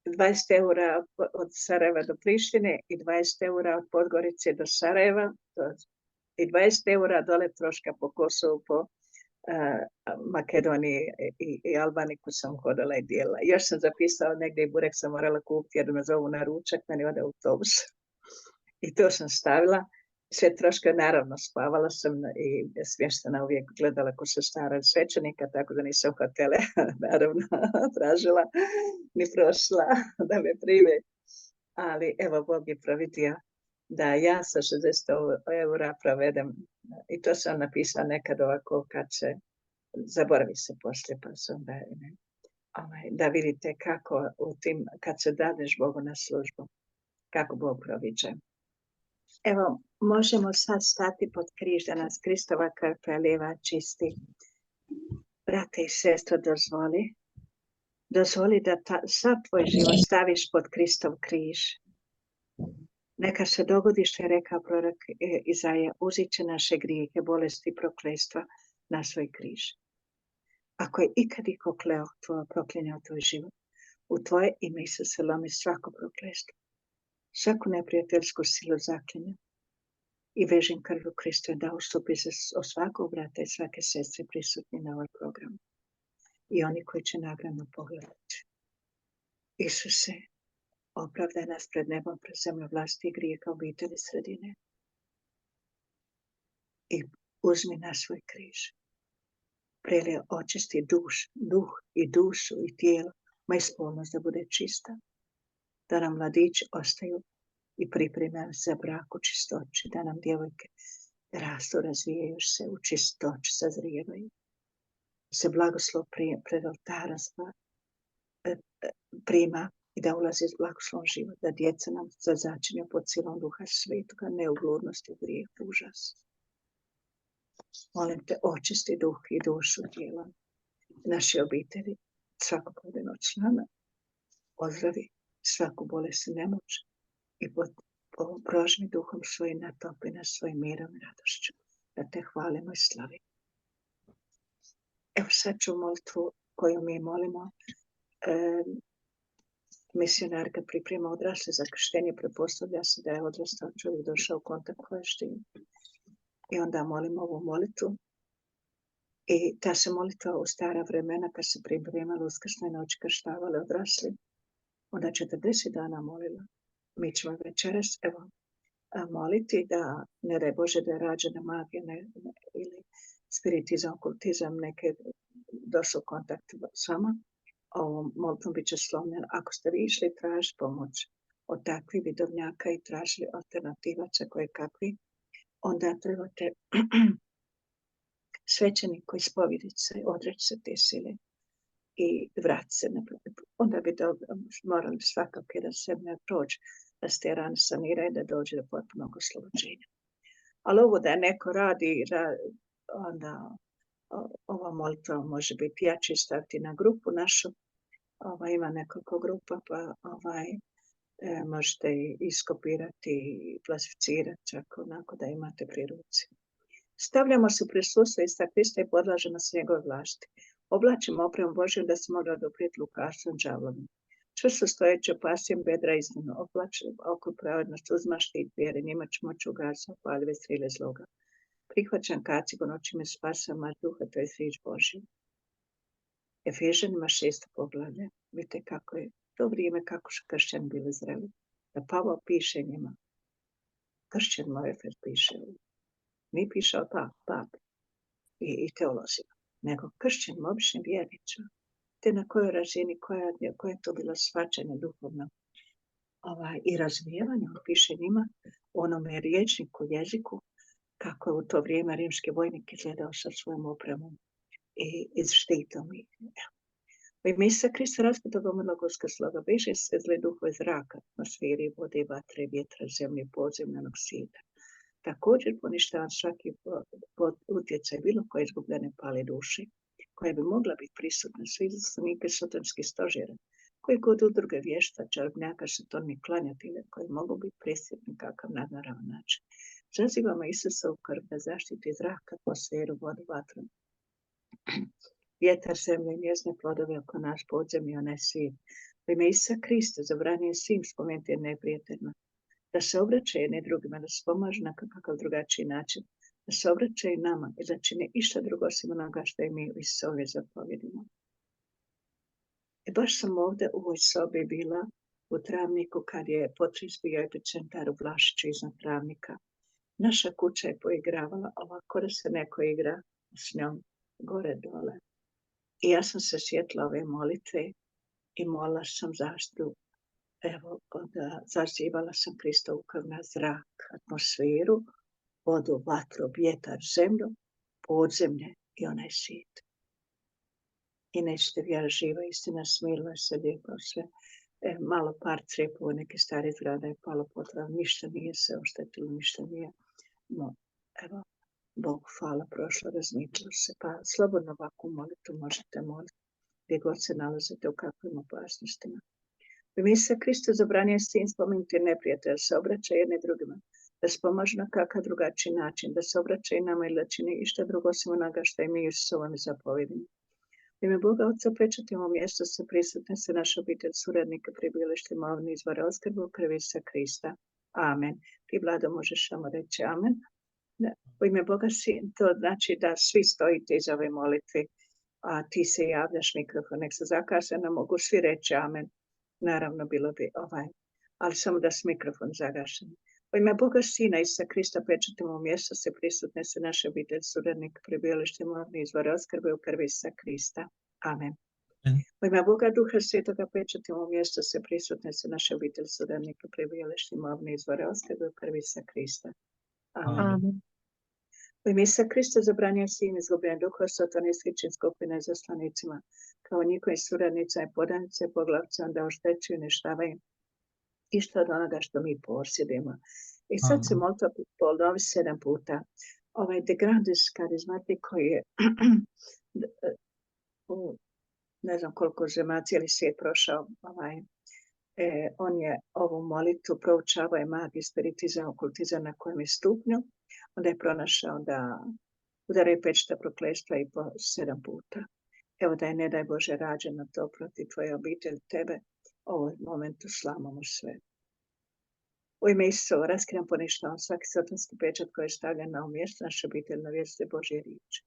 20 eura od Sarajeva do Prištine i 20 eura od Podgorice do Sarajeva i 20 eura dole troška po Kosovu, po Makedoniji i Albaniji koju sam hodala i dijelila. Još sam zapisala negdje i burek sam morala kupiti jer me zovu na ručak, meni ode autobus. I to sam stavila. Sve troške, naravno, spavala sam i smještena uvijek gledala ko se stara svećenika, tako da nisam hotele, naravno, tražila, ni prošla da me prime. Ali evo, Bog je providio da ja sa 60 eura provedem, i to sam napisala nekad ovako kad se, zaboravi se poslije, pa sam da vidite kako u tim, kad se dadeš Bogu na službu, kako Bog proviđa. Evo, možemo sad stati pod križ da nas Kristova krv prelijeva čisti. Brate i sestro, dozvoli da sav tvoj život staviš pod Kristov križ. Neka se dogodi što je rekao prorok Izaja, uzet će naše grijehe, bolesti i prokletstva na svoj križ. Ako je ikad iko proklinjao tvoj život, u tvoje ime se lomi svako prokletstvo, svaku neprijateljsku silu zaklinja i vežim krvlju Krista da ustupi o svakog brata i svake sestre prisutni na ovaj program i oni koji će nagradno pogledati. Isuse, opravdaj nas pred nebom, pred zemljom, vlasti i grijeha, obitelji, sredine i uzmi na svoj križ. Prelije očisti duh i dušu i tijelo, moja spolnost da bude čista, da nam mladići ostaju i pripreme za brak u čistoći, da nam djevojke rastu, razvijaju se u čistoći, sazrijevaju. Se blagoslov pred oltara prima i da ulazi s blagoslovom život, da djeca nam začinju pod silom Duha Svetoga, ne u bludnosti, u grijeh, užas. Molim te, očisti duh i dušu tijela naše obitelji, svakog pojedinog člana, ozdravi svaku bolest i nemoć i prožmi duhom svojim natopi nas svojim mirom i radošću, da te hvalimo i slavimo. Evo sad ću molitvu koju mi molimo. Misionarka priprema odrasle za krštenje, pretpostavlja se da je odrastao čovjek došao u kontakt krštenjem. I onda molimo ovu molitvu. I ta se molitva u stara vremena, kad se pripremala uskrsne noći, krštavale odrasli, onda 40 dana molila. Mi ćemo večeras moliti da, ne daj Bože, da je rađena magija ili spiritizam, okultizam, neke došli u kontakt s vama. Ovom molitvom bit će slomljena. Ako ste vi išli tražiti pomoć od takvih vidovnjaka i tražili alternativaca koje kakvi, onda trebate svećeniku ispovjediti se, odreći se te sile i vratiti se. Onda bi morali svakako jedan seminar proći, da ste rane saniraju, da dođe do potpunog oslobođenja. Ali ovo da neko radi, onda ova molitva može biti, ja ću staviti na grupu našu, ima nekoliko grupa, pa možete iskopirati i klasificirati onako da imate pri ruci. Stavljamo se u prisustvo Ista Krista i podlažemo se njegove vlasti. Oblačimo opremu Božju da se mogla doprijeti lukarstvom đavlovim. Čvrsto stojeći opasjem bedra istinu, oblačimo oko pravednost, uzma štit vjere, njima će moći ugasiti paljive strile zloga. Prihvaćam kacigu noćime spasa mar duha, to je riječ Božja. Efežanima 6. poglavlje. Vidite kako je to vrijeme, kako su kršćani bili zreli. Da Pavao piše njima. Kršćan moj Efer piše. Mi piše o papi i teolozima. Nego kršćanim, običnim vjernicima. Te na kojoj razini, koje je to bilo shvaćanje duhovno i razvijevanje. On piše njima onome riječniku, jeziku, kako je u to vrijeme rimski vojnik izgledao sa svojom opremom i štitom. U ime Isusa Krista raspetog umrlog uskrsloga, beže sve zle duhove zraka, atmosfere, vode, vatre, vjetra, zemlje, podzemljenog svijeta. Također poništavam svaki utjecaj bilo koje izgubljene pale duše, koja bi mogla biti prisutna svi zaslanike sotonskih stožera, koji kod udruge vješta, čarobnjaka, sotornih klanjatelja, koji mogu biti prisjetni kakav nadnaravan način. Zazivamo Isusa u krv da zaštiti zrak, atmosferu, vodu, vatru, vjetar, zemlje, njezne plodove oko nas, podzemlje, onaj svijet. U ime Isusa Krista zabranjuje svim spomenutim neprijateljima da se obraćaju jedni drugima, da se pomažu na kakav drugačiji način, da se obraćaju nama i da čine išta drugo osim onoga što i mi u Isusove zapovjedimo. I baš sam ovdje u ovoj sobi bila u Travniku kad je potres bio epicentar u Vlašiću iznad Travnika. Naša kuća je poigravala ovako da se neko igra s njom gore dole. I ja sam se sjetila ove molitve i molila sam zaštitu. Evo, zazivala sam Kristovu krv na zrak, atmosferu, vodu, vatru, vjetar, zemlju, podzemlje i onaj svijet. I nećete vjera živa, istina, smiluje se lijepo sve. Malo par crepova, neke stare zgrade je palo potrava, ništa nije se oštetilo, ništa nije. No, evo, Bogu hvala, prošlo, razmitilo se. Pa slobodno ovakvu molitvu možete moliti, gdje god se nalazite, u kakvim opasnostima. U ime Isusa Krista zabranjuje svim spomenuti neprijatelja da se obraća jedni drugima, da se pomažu na kakav drugačiji način, da se obraća i nama ili da čini išta drugo osim onoga što i mi Isusovome zapovjedimo. U ime Boga Otca pečatimo mjesto se prisutne se naša obitelj, suradnike, prebivalište, imovine, izvore opskrbe u krvi Isusa Krista. Amen. Ti, Vlado, možeš samo reći amen. U ime Boga to znači da svi stojite iza ove molitve, a ti se javljaš mikrofon, nek se zakase, ne mogu svi reći amen. Naravno, bilo bi ali samo da s mikrofon zagašen. U ime Boga Sina Isusa Krista pečatimo mjesto se prisutne se naše obitelj, suradnik, prebivalište, imovine, izvore opskrbe u krvi Isusa Krista. Amen. U ime Boga, Duha Svetoga, pečatimo mjesto se prisutne se naše obitelji, suradnike, prebivalište, imovine, izvore ostave, prvi sa Krista. Amen. Amen. U ime Isusa Krista zabranjuje sin izgubljen duha, satanističkim skupine zaslanicima, kao njihovim suradnicama i podanice, poglavcima da oštećuju i uništavaju išta od onoga što mi posjedimo. I sad se molitva ponovi 7 puta. Ovaj De Grandes karizmatik koji je ne znam koliko zemalja cijeli svijet prošao, on je ovu molitvu proučavao je magiju, spiritizam, okultizam na kojem je stupnju. Onda je pronašao da udaraju pečata prokletstva i po 7 puta. Evo da je ne daj Bože rađeno to protiv tvoje obitelji, tebe, ovom momentu slamamo sve. U ime Isusova raskrivam, poništavam svaki satanski pečat koji je stavljen na ovom mjestu naše obitelji, na vjerske Božje riječi.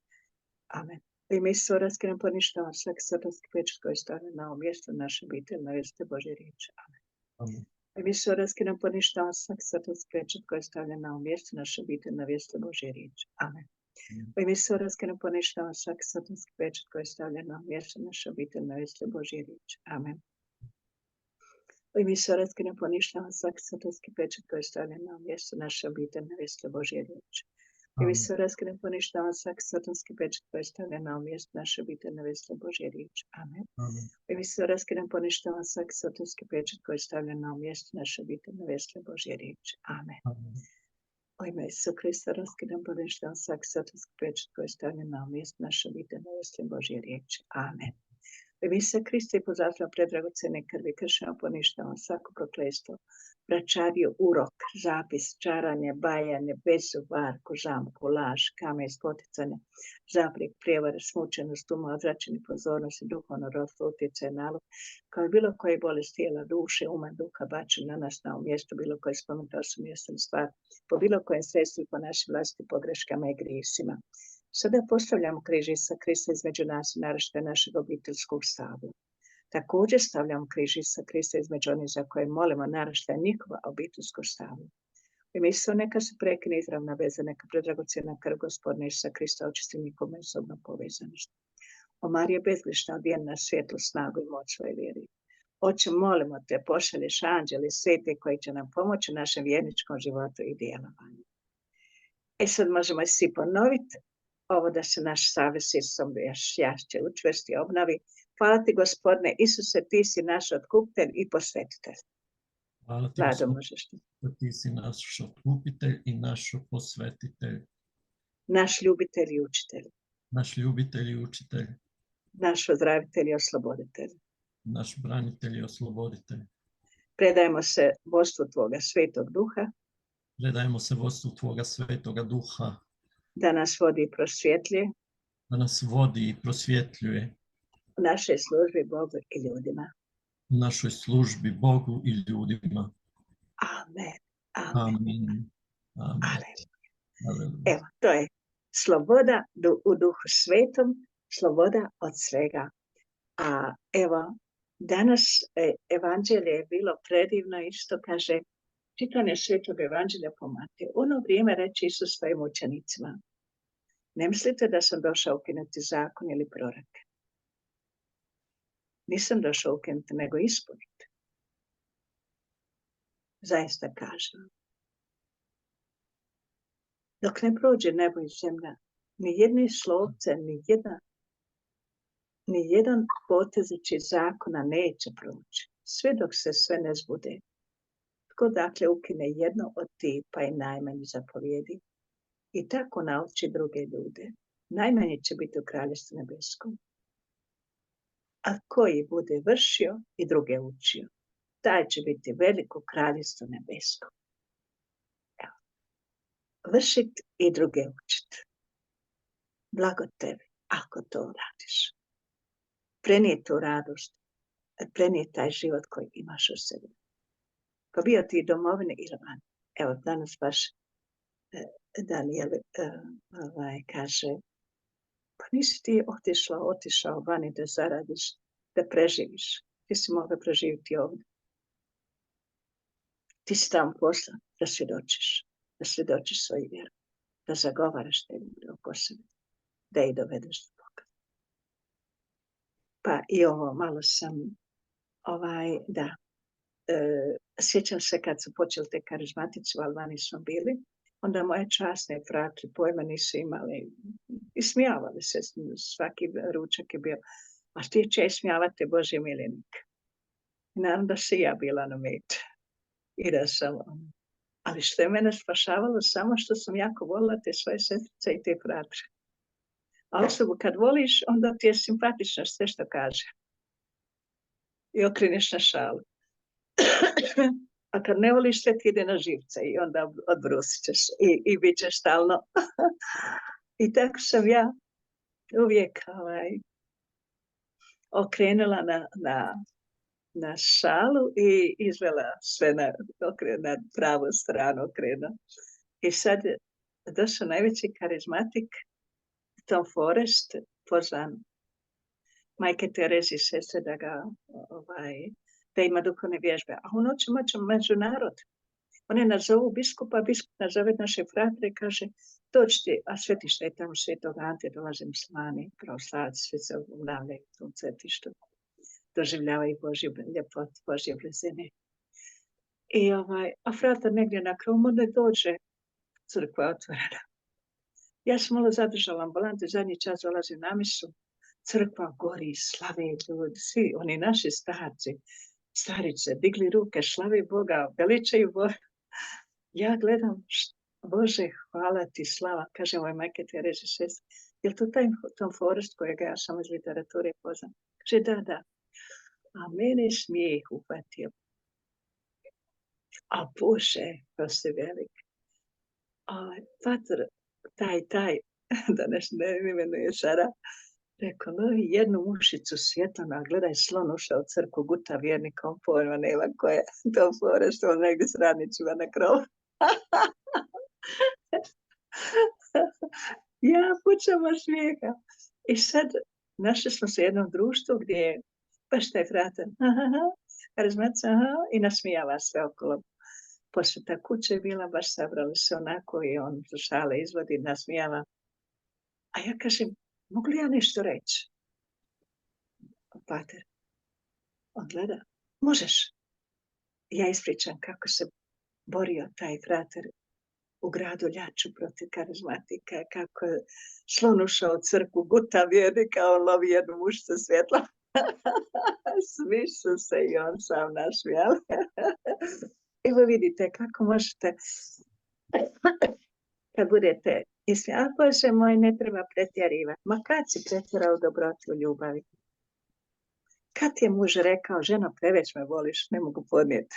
Amen. U ime Isusova raskrivam, poništavam svaki satanski pečat koji je stavljen na ovom mjestu naše obitelji, na vjerske Božje riječi. Amen. Amen. U ime Isusova raskrivam, poništavam svaki satanski pečat koji je stavljen na ovom mjestu naše obitelji, na vjerske Božje riječi. Amen. U ime Isusova raskrivam, poništavam svaki satanski pečat koji je stavljen na ovom mjestu naše obitelji, na vjerske Božje riječi. Amen. U ime Isusa raskrivam, poništavam svaki satanski pečat koji je stavljen na mjesto naše obitelji, na vjerske Božje riječi. U ime Isusa raskrivam, poništavam svaki satanski pečat koji je stavljen na mjesto naše obitelji, na vjerske Božje riječi. Amen. U ime Isusa raskrivam, poništavam svaki satanski pečat koji je stavljen na mjesto naše obitelji, na vjerske Božje riječi. Amen. U ime Isusa Krista raskrivam, poništavam svaki satanski pečat koji je stavljen na mjesto naše obitelji, na vjerske Božje riječi. Amen. U ime Isusa Krista i po zaslugama predragocjene krvi kršćana poništavam svako prokletstvo, bračariju, urok, zapis, čaranje, bajanje, bezu, varku, žamku, laž, kamen, spoticanje, zaprijek, prijevare, smučenost, uma, odvraćanje pozornosti, duhovno rodstvo, utjecaj, nalog, kao i bilo koje bolest tijela, duše, uma, duha, bačen na nas na ovom mjestu, bilo koje spomenuto su mjesto ili stvar, po bilo kojem sredstvu i po našim vlastitim pogreškama i grijesima. Sada postavljamo križ Isusa Krista između nas i naraštaja našeg obiteljskog stabla. Također stavljamo križ Isusa Krista između onih za koje molimo naraštaja njihova obiteljskog stabla. U ime Isusa neka se prekine izravna veza, neka predragocjena krv Gospodina Isusa Krista očisti njihovu međusobnu povezanost. O Marije bezgrešna, odijena svjetlu, snagu i moć svoje vjere. Oče, molimo te, pošalješ anđele svete koji će nam pomoći u našem vjerničkom životu i djelovanju. Sad možemo svi ponoviti ovo da se naš savez s Isusom još jašće učvrsti, obnovi. Hvala ti, Gospodine Isuse, ti si naš otkupitelj i posvetitelj. Hvala ti, Vlado, Gospodine, možeš ti. ti si naš otkupitelj i naš posvetitelj. Naš ljubitelj i učitelj. Naš ljubitelj i učitelj. Naš ozdravitelj i osloboditelj. Naš branitelj i osloboditelj. Predajemo se vodstvu tvoga Svetog Duha. Predajemo se vodstvu tvoga Svetoga Duha. Da nas vodi i prosvjetljuje. Da nas vodi i prosvjetljuje. U našoj službi Bogu i ljudima. U našoj službi Bogu i ljudima. Amen. Amen. Amen. Amen. Amen. Evo, to je sloboda u Duhu Svetom, sloboda od svega. A evo, danas evanđelje je bilo predivno, isto kaže, čitanje Svetog evanđelja po Mateju. U ono vrijeme reče Isus svojim učenicima: ne mislite da sam došao ukinuti zakon ili proroke. Nisam došao ukinuti, nego ispuniti. Zaista kažem. Dok ne prođe nebo i zemlja, ni jedne slovce, ni jedan potezeći zakona neće proći, sve dok se sve ne zbude. Tko dakle ukine jedno od tih, pa i najmanji zapovjedi, i tako nauči druge ljude, najmanje će biti u kraljevstvu nebeskom. A koji bude vršio i druge učio, taj će biti veliko kraljevstvo nebesko. Vršit i druge učit. Blago tebi, ako to radiš. Prenije tu radost, prenije taj život koji imaš u sebi. Pa bio ti domovine ili van. Evo, danas baš Daniel kaže, pa nisi ti otišao vani da zaradiš, da preživiš. Ti si mogao preživiti ovdje. Ti si tamo poslan da svjedočiš svoju vjeru, da zagovaraš te ljude oko sebe, da ih dovedeš do Boga. Pa i ovo, malo sam, da, sjećam se kad su počeli te karizmatici u Albaniji smo bili, onda moje časne fratri pojma nisu imali, ismijavali se, svaki ručak je bio, a ti će ismijavati Božji miljenik. Naravno da si ja bila na metu i da sam, ali što je mene spašavalo, samo što sam jako volila te svoje sestrice i te fratre. A osobu kad voliš, onda ti je simpatično sve što kaže. I okreneš na šalu. A kad ne voliš, sve ti ide na živce i onda odbrusit ćeš i bit ćeš stalno. I tako sam ja uvijek okrenula na šalu i izvela sve na pravu stranu okrenu. I sad došao najveći karizmatik, Tom Forrest, pozvan majke Terezi sestre da ima duhovne vježbe. A on hoće moći među narod. Oni nazovu biskupa, biskup nazove naše fratre i kaže, dođite, a svetište je tamo Svetog Ante, dolaze muslimani, pravoslavaci, svi se obnavljaju u tom svetištu. Doživljavaju Božju ljepotu, Božje blizine. I a fratar negdje na krovu, onda dođe crkva otvorena. Ja sam malo zadržala ambulantu, zadnji čas dolazim na misu, crkva gori, slave ljudi, svi oni naši starci, starice, digli ruke, slave Boga, veličaju Boga. Ja gledam, Bože, hvala ti, slava, kaže moj majke Terezi sestre, je li to Tom Forrest kojega ja sam iz literature poznam? Kaže, da. A mene smijeh uhvatio. A Bože, prosti velik. Pater, taj, da ne imenuje Sara, rekao, no jednu mušicu svjetlana, gledaj, slon ušao u crkvu, guta vjernika, on pojma nema koje, to fore što on negdje s radnicima na krovu. Ja pućamo smijeha. I sad našli smo se u jednom društvu gdje je baš taj frater, karizmatica, i nasmijava sve okolo. Posveta kuće je bila, baš sabrali se onako i on šale izvodi, nasmijava. A ja kažem, mogu li ja nešto reći? Pater, on gleda, možeš. Ja ispričam kako se borio taj frater u gradu Ljaču protiv karizmatika, kako je slon ušao u crkvu, guta vjernika, on lovi jednu mušicu svjetla. Svi su se i on sam nasmijali. Evo vidite kako možete, kad budete ismijali, Bože moj, ne treba pretjerivati. Ma kad si pretjerao dobroti u ljubavi? Kad ti je muž rekao, ženo, preveć me voliš, ne mogu podnijeti.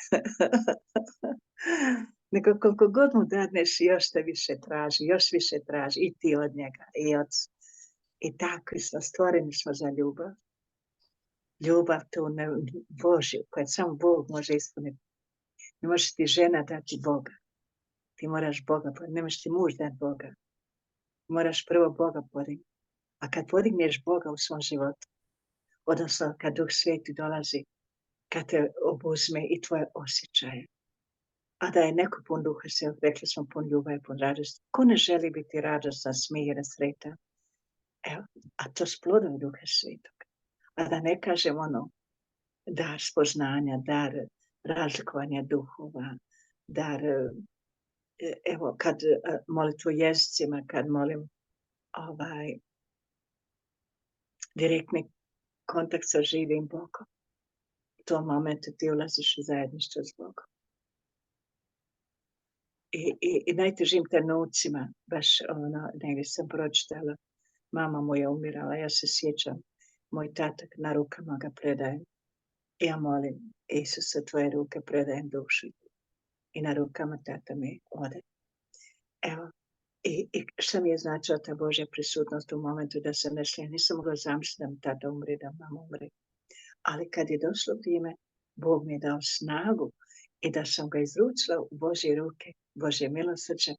Nego koliko god mu dadneš, još te više traži, još više traži i ti od njega, i od... I takvi smo, stvoreni smo za ljubav. Ljubav tu Božju, koju samo Bog može ispuniti. Ne može ti žena dati Boga. Ti moraš Boga podignuti. Ne možeš ti muž dati Boga. Moraš prvo Boga podignuti. A kad podigneš Boga u svom životu, odnosno kad Duh Sveti dolazi, kad te obuzme i tvoje osjećaje, a da je neko pun Duha Svetog, rekli smo pun ljubavi, pun radosti. Ko ne želi biti radostan, smiren, sretan? Evo, a to s plodom Duha Svetog. A da ne kažem dar spoznanja, dar razlikovanja duhova, dar, evo, kad molitvu jezicima, kad molim direktni kontakt sa živim Bogom. U tom momentu ti ulaziš u zajedništvo s Bogom. I najtežim trenucima, baš negdje sam pročitala, mama mu je umirala, ja se sjećam, moj tatak na rukama ga predajem. Ja molim, Isuse, tvoje ruke predajem dušu. I na rukama tata mi ode. Evo, i šta mi je značila ta Božja prisutnost u momentu da se ne slijem? Nisam mogla zamisliti da mi tata umri, da mama umri. Ali kad je došlo vrijeme, Bog mi je dao snagu i da sam ga izručila u Božje ruke, Božje milosrđe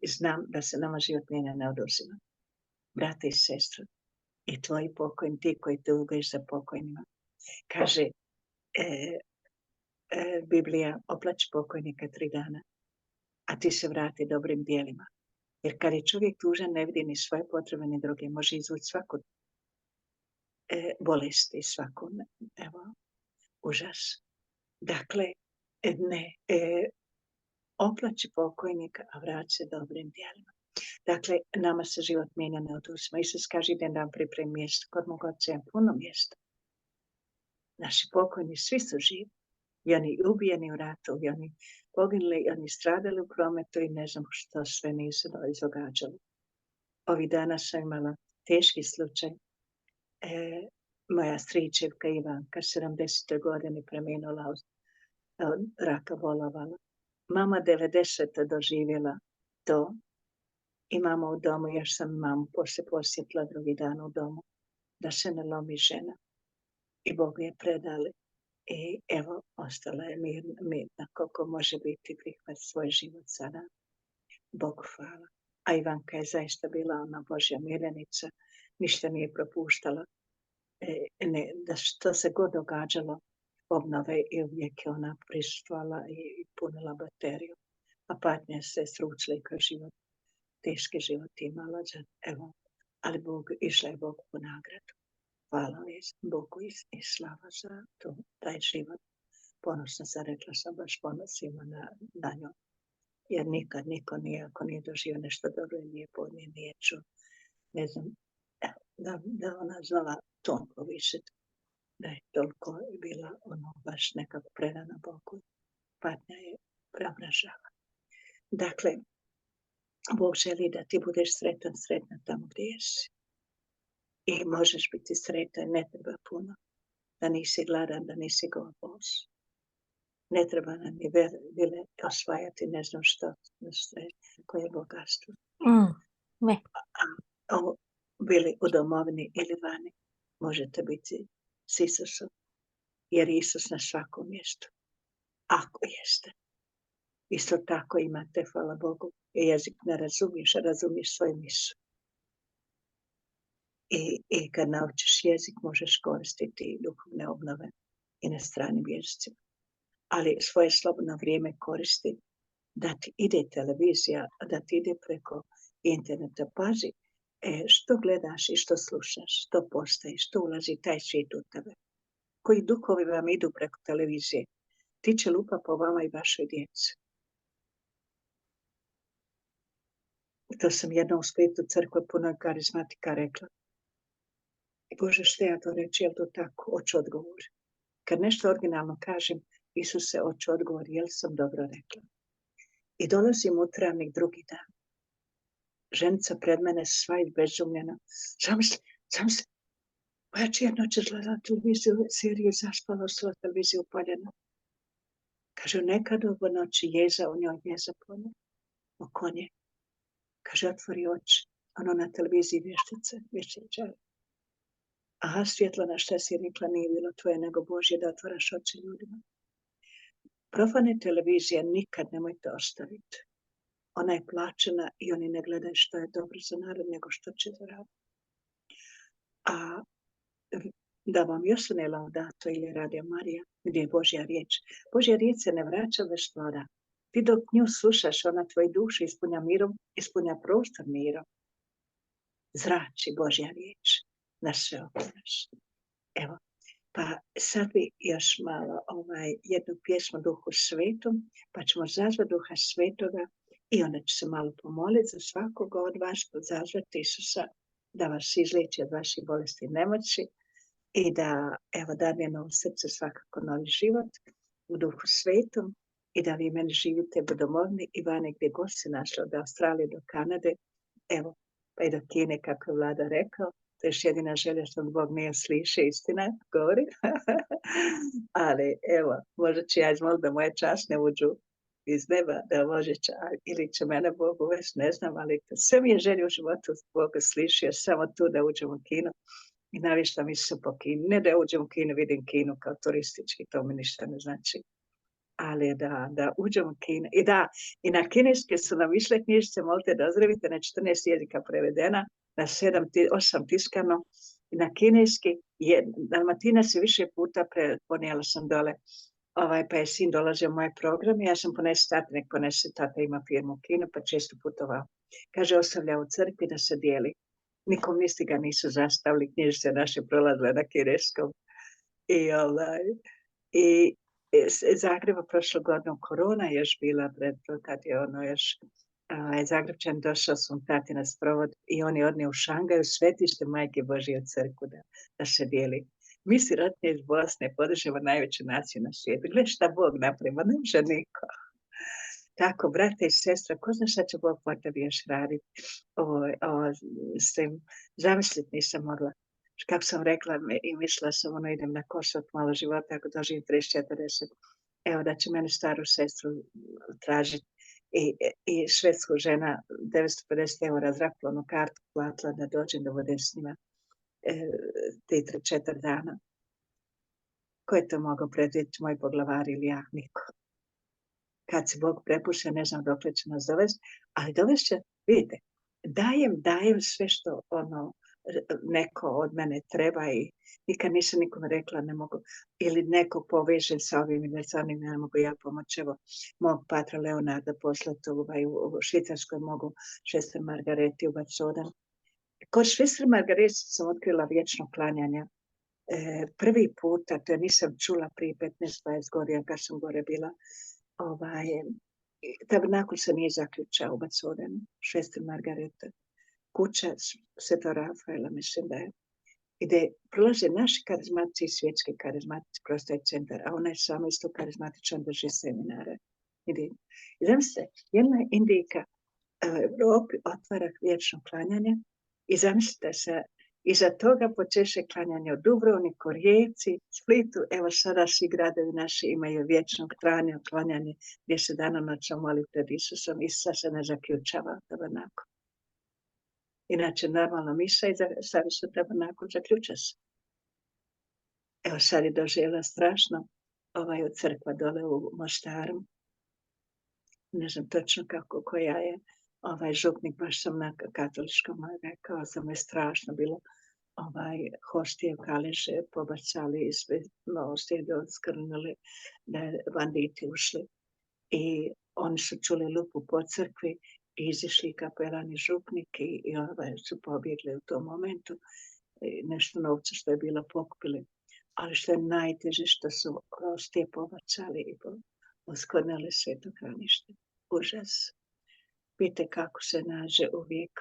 i znam da se nama život mijenja neoduzima. Brate i sestre, i tvoji pokojni, ti koji tugaš za pokojnima. Kaže Biblija, oplači pokojnika 3 dana, a ti se vrati dobrim dijelima. Jer kad je čovjek tužan, ne vidi ni svoje potrebe, ni druge. Može izvući svaku bolesti svakome. Evo, užas. Dakle, ne oplači pokojnika, a vrać se dobrim djelima. Dakle, nama se život mijenja, ne oduzima. Isus kaže, idem da vam pripremim mjesto. Kod mog oca je puno mjesta. Naši pokojni svi su živi. I oni ubijeni u ratu, i oni poginuli, i oni stradali u prometu i ne znam što sve nisu izdogađali. Ovih dana sam imala teški slučaj. Moja stričevka Ivanka, 70. godini preminula od raka bolovala. Mama 90. doživjela to. Imamo u domu, još sam mamu poslije posjetila drugi dan u domu, da se ne lomi žena. I Bogu je predali. I evo, ostala je mirna koliko može biti, prihvat svoj život sada. Bogu hvala. A Ivanka je zaista bila ona Božja miljenica, ništa nije propuštala. Da što se god događalo, obnove i uvijek je ona prisustvovala i punila bateriju. A patnje se sručili kroz život, teški život imala. Evo, ali išla je Bogu po nagradu. Hvala Bogu i slava za to, taj život. Ponosna sam, rekla sam, baš ponosima na njom. Jer nikad niko nije, ako nije doživio nešto dobro, nije podnije, nije čuo. Ne znam, da ona znala ton povišiti. Da je toliko bila baš nekako predana Bogu. Patnja je preobražava. Dakle, Bog želi da ti budeš sretna tamo gdje jesi. I možeš biti sretan, ne treba puno. Da nisi gladan, da nisi gol. Ne treba nam ni vile osvajati, ne znam što, koje je bogatstvo. Ne. Bili u domovini ili vani, možete biti s Isusom, jer Isus na svakom mjestu. Ako jeste. Isto tako imate, hvala Bogu, jezik ne razumiješ svoju misu. I kad naučiš jezik, možeš koristiti duhovne obnove i na stranim jezicima. Ali svoje slobodno vrijeme koristi da ti ide televizija, da ti ide preko interneta. Pazi što gledaš i što slušaš, što postaje, što ulazi taj svijet u tebe. Koji duhovi vam idu preko televizije, ti će lupa po vama i vašoj djeci. To sam jednom u Splitu crkve puno karizmatika rekla. Bože, što ja to reći, je li to tako? Hoću odgovor. Kad nešto originalno kažem, Isuse, hoću odgovor, je li sam dobro rekla? I dolazim u Travnik drugi dan. Ženica pred mene sva izbezumljena. Zamisli, moja černoća gledala televiziju, seriju zaspala, ostala televiziju upaljena. Kaže, nekad ovo noći jeza, u njoj jeza pone, oko nje. Kaže, otvori oči, ono na televiziji vještičari. Aha, Svjetlana, šta si rekla, nije bilo tvoje nego Božje da otvaraš oči ljudima. Profane televizije nikad nemojte ostaviti. Ona je plaćena i oni ne gledaju što je dobro za narod, nego što će zaraditi. A da vam još ne Laudato ili Radio Marija, gdje je Božja riječ. Božja riječ se ne vraća već stvara. Ti dok nju slušaš, ona tvoju dušu ispunja mirom, ispunja prostor mirom. Zrači Božja riječ na sve okoliš. Evo, pa sad bi još malo jednu pjesmu Duhu Svetom, pa ćemo zazvati Duha Svetoga i onda ću se malo pomoliti za svakoga od vas, zazvati Isusa da vas izliječi od vaših bolesti i nemoći i da, evo, dadne novo srce, svakako novi život u Duhu Svetom i da vi meni živite u domovini i vani gdje god se našli, od Australije do Kanade, evo, pa i do Kine, kako je Vlada rekao. To je još jedina želja što Bog nije sliše, istina, govori. Ali evo, možda će ja izmoliti da moje čast ne uđu iz neba, da može ili će mene Bog uvesti, ne znam, ali sve mi je želja u životu Bog slišio, samo tu da uđem u kino i navještam Isusa po kinu. Ne da uđem u kino, vidim kino kao turistički, to mi ništa ne znači. Ali da uđem u kino. I na kineski su nam išle knjižice, molite da ozdravite, na 14 jezika prevedena, na 8 tiskano, i na kineski, Dalmatinac je više puta ponijela sam dole, pa je sin dolazio u moj program i ja sam nek ponese, tata ima firmu u Kinu, pa često putovao. Kaže, ostavlja u crkvi da se dijeli. nikom misli ga nisu zastavili, knjižice naše prolazile na kineskom. I Zagreba prošle godine korona je još bila, kad je ono još Zagrebčan došao sam tati na sprovod i on je odnio u Šangaju svetište Majke Božje u crkvu da se dijeli. Mi sirotinje iz Bosne podržimo najveću naciju na svijetu. Gle šta Bog napravimo, ne može niko. Tako, brate i sestra, ko zna šta će Bog po tebi još raditi? Zamisliti nisam mogla. Kako sam rekla i mislila sam, idem na Kosovo malo života, ako doživim 30-40. Evo da će mene staru sestru tražiti. I švedsku žena 950 € zrakoplovnu kartu platila da dođem da budem s njima 3-4 dana. Ko je to mogao predvidjeti, moj poglavar ili ja? Niko. Kad se Bog prepuše, ne znam dokle će nas dovesti, ali dovest će, vidite, dajem sve što neko od mene treba i nikad nisam nikome rekla ne mogu, ili neko povežen sa ovim ili sa onim, ne mogu ja pomoći. Evo, mog patra Leonarda poslati u Švicarskoj, mogu Švester Margareti u Barcelonu. Kod Švester Margareti sam otkrila vječno klanjanje. Prvi puta, to nisam čula prije 15-20 godina kad sam gore bila, tabernakul se nije zaključao u Barcelonu, Švester Margareta. Kuća Svetog Rafaela, mislim da je. I gdje prolaze naši karizmatici i svjetski karizmatici kroz taj centar, a ona je samo isto karizmatičan, drži seminare. I zamislite, jedna Indijka u Europi otvara vječno klanjanje i zamislite se, iza toga počeše klanjanje u Dubrovniku, Rijeci, Splitu. Evo sada svi gradovi naši imaju vječnog trajnog klanjanje gdje se danonoćno moli pred Isusom. Isusa se ne zaključava tabernakul. Inače, normalno misa i stavi se tabernakul, zaključa se. Evo sad je doživjela strašno u crkva dole u Mostaru. Ne znam točno koja je župnik, baš sam na katoličkom rekao, sam je strašno bilo. Hostije, kališe pobacali, stijede odskrnuli, da je banditi ušli. I oni su čuli lupu po crkvi, izišli kapelani župnik i su pobjegli u tom momentu. Nešto novca što je bilo pokupili. Ali što je najteže što su hostije pobacali i oskrnili sveto kranište. Užas. Vidite kako se nađe uvijek